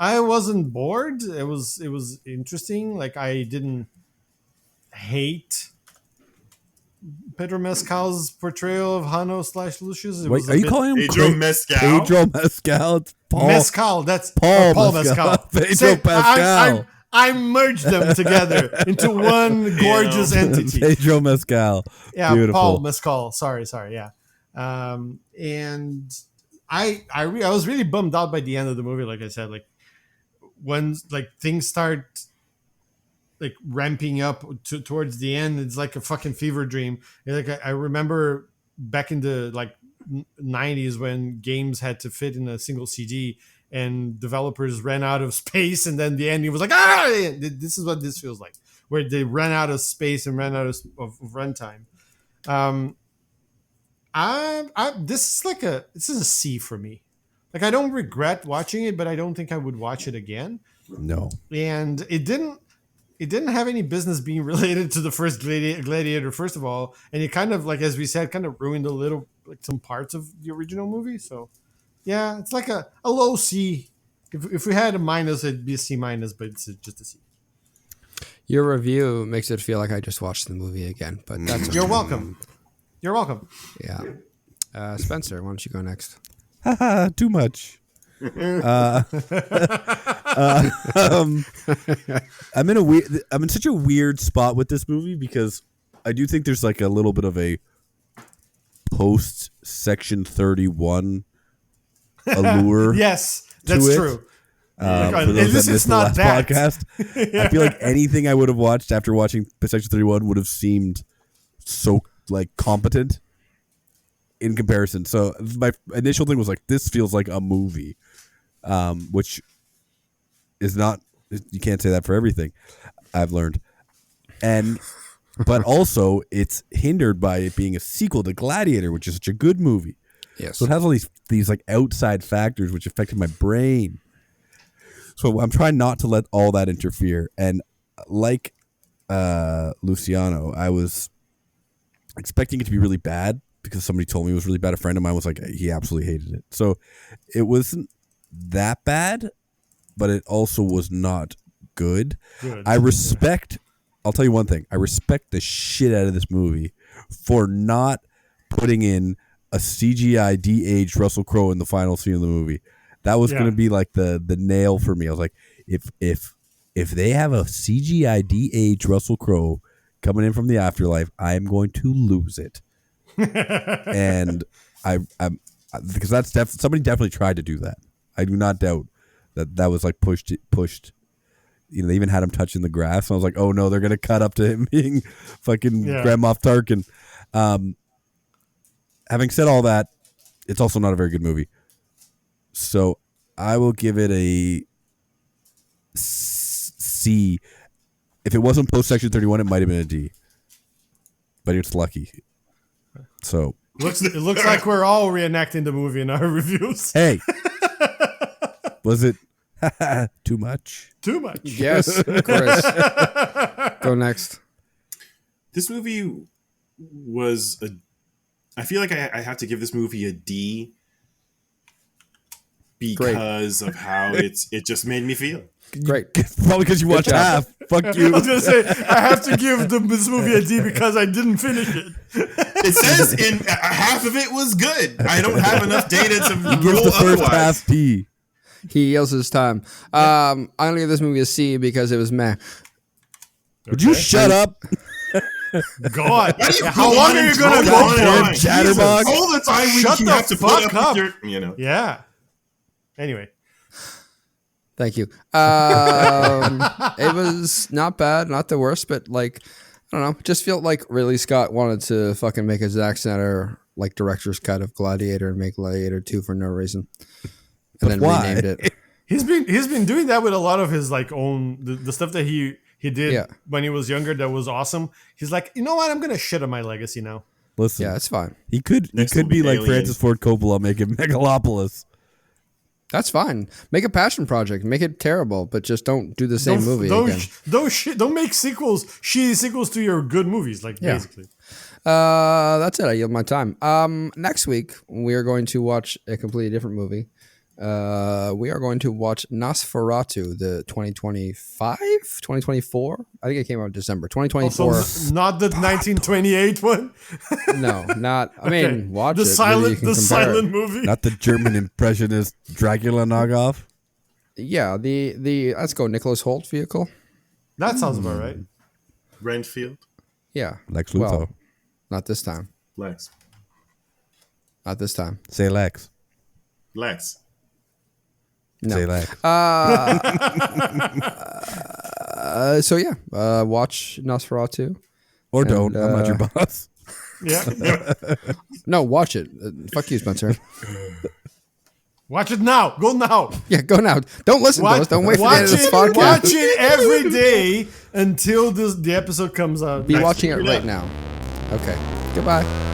I wasn't bored. It was interesting. Like, I didn't hate Pedro Mescal's portrayal of Hano / Lucius. It Wait, was are you calling him Pedro Mescal? Pedro Mescal? It's Paul. Mescal? That's Paul Mescal. Mescal. Pedro Say- Pascal. I merged them together into one gorgeous entity. Pedro Mescal. Yeah, Beautiful. Paul Mescal. Sorry, yeah. And I was really bummed out by the end of the movie. Like I said, like when like things start like ramping up towards the end. It's like a fucking fever dream. Like I remember back in the like 90s when games had to fit in a single CD and developers ran out of space, and then the ending was like, this is what this feels like, where they ran out of space and ran out of runtime. This is a C for me. Like, I don't regret watching it, but I don't think I would watch it again. No. And it didn't have any business being related to the first Gladiator, first of all, and it kind of, like, as we said, kind of ruined some parts of the original movie. So yeah, it's like a low C. If we had a minus, it'd be a C minus, but it's just a C. Your review makes it feel like I just watched the movie again, but that's You're welcome. You're welcome. Yeah. Spencer, why don't you go next? Too much. I'm in such a weird spot with this movie because I do think there's like a little bit of a post Section 31 allure. Yes, that's true. For those that missed the last podcast, I feel like anything I would have watched after watching Section 31 would have seemed so like competent in comparison. So my initial thing was like, this feels like a movie, which is not. You can't say that for everything, I've learned, but also it's hindered by it being a sequel to Gladiator, which is such a good movie. Yes. So it has all these like outside factors which affected my brain. So I'm trying not to let all that interfere. And like Luciano, I was expecting it to be really bad because somebody told me it was really bad. A friend of mine was like, he absolutely hated it. So it wasn't that bad, but it also was not good. I'll tell you one thing. I respect the shit out of this movie for not putting in a CGI de-aged Russell Crowe in the final scene of the movie. That was going to be like the nail for me. I was like, if they have a CGI de-aged Russell Crowe coming in from the afterlife, I am going to lose it. And I'm because somebody definitely tried to do that. I do not doubt that was like pushed. You know, they even had him touching the grass. And I was like, oh no, they're gonna cut up to him being fucking Grand Moff Tarkin. Having said all that, it's also not a very good movie. So I will give it a C. If it wasn't post Section 31, it might have been a D. But it's lucky. So it looks like we're all reenacting the movie in our reviews. Hey, was it too much? Too much. Yes, Chris. Go next. This movie was I feel like I have to give this movie a D because of how it just made me feel. Great. Probably because you watched half. Fuck you. I was gonna say I have to give this movie a D because I didn't finish it. It says in half of it was good. I don't have enough data to rule the first otherwise. half D. He yields his time. I'm gonna give this movie a C because it was meh. Would you shut up? God, How long are you going to go on? Chatterbox? All the time we Shut you the have to put fuck up up. with your, you know. Yeah. Anyway. Thank you. It was not bad, not the worst, but like, I don't know, just felt like Ridley Scott wanted to fucking make a Zack Snyder like director's cut of Gladiator and make Gladiator 2 for no reason, and then renamed it. He's been doing that with a lot of his like own the stuff that he did when he was younger. That was awesome. He's like, you know what? I'm gonna shit on my legacy now. Listen, Yeah, it's fine. he could be like Alien. Francis Ford Coppola making Megalopolis. That's fine. Make a passion project. Make it terrible, but just don't do the same movie again. Don't make shitty sequels to your good movies. Like basically. That's it. I yield my time. Next week we are going to watch a completely different movie. We are going to watch Nosferatu, the 2024. I think it came out in December 2024. Also, not the 1928 one. No, not. I mean, watch the it. silent Maybe movie. Not the German impressionist Dracula knockoff. Yeah, the let's go Nicholas Hoult vehicle. That sounds about right. Renfield. Yeah, Lex Luthor. well, not this time. Lex. Not this time. Say Lex. Lex. No. Say Lex. So yeah, watch Nosferatu. Or don't. I'm not your boss. Yeah. No, watch it. Fuck you, Spencer. Watch it now. Go now. Yeah, go now. Don't listen to us. Don't wait for the end of this podcast. Watch it every day until the episode comes out. Be watching it right now. Okay. Goodbye.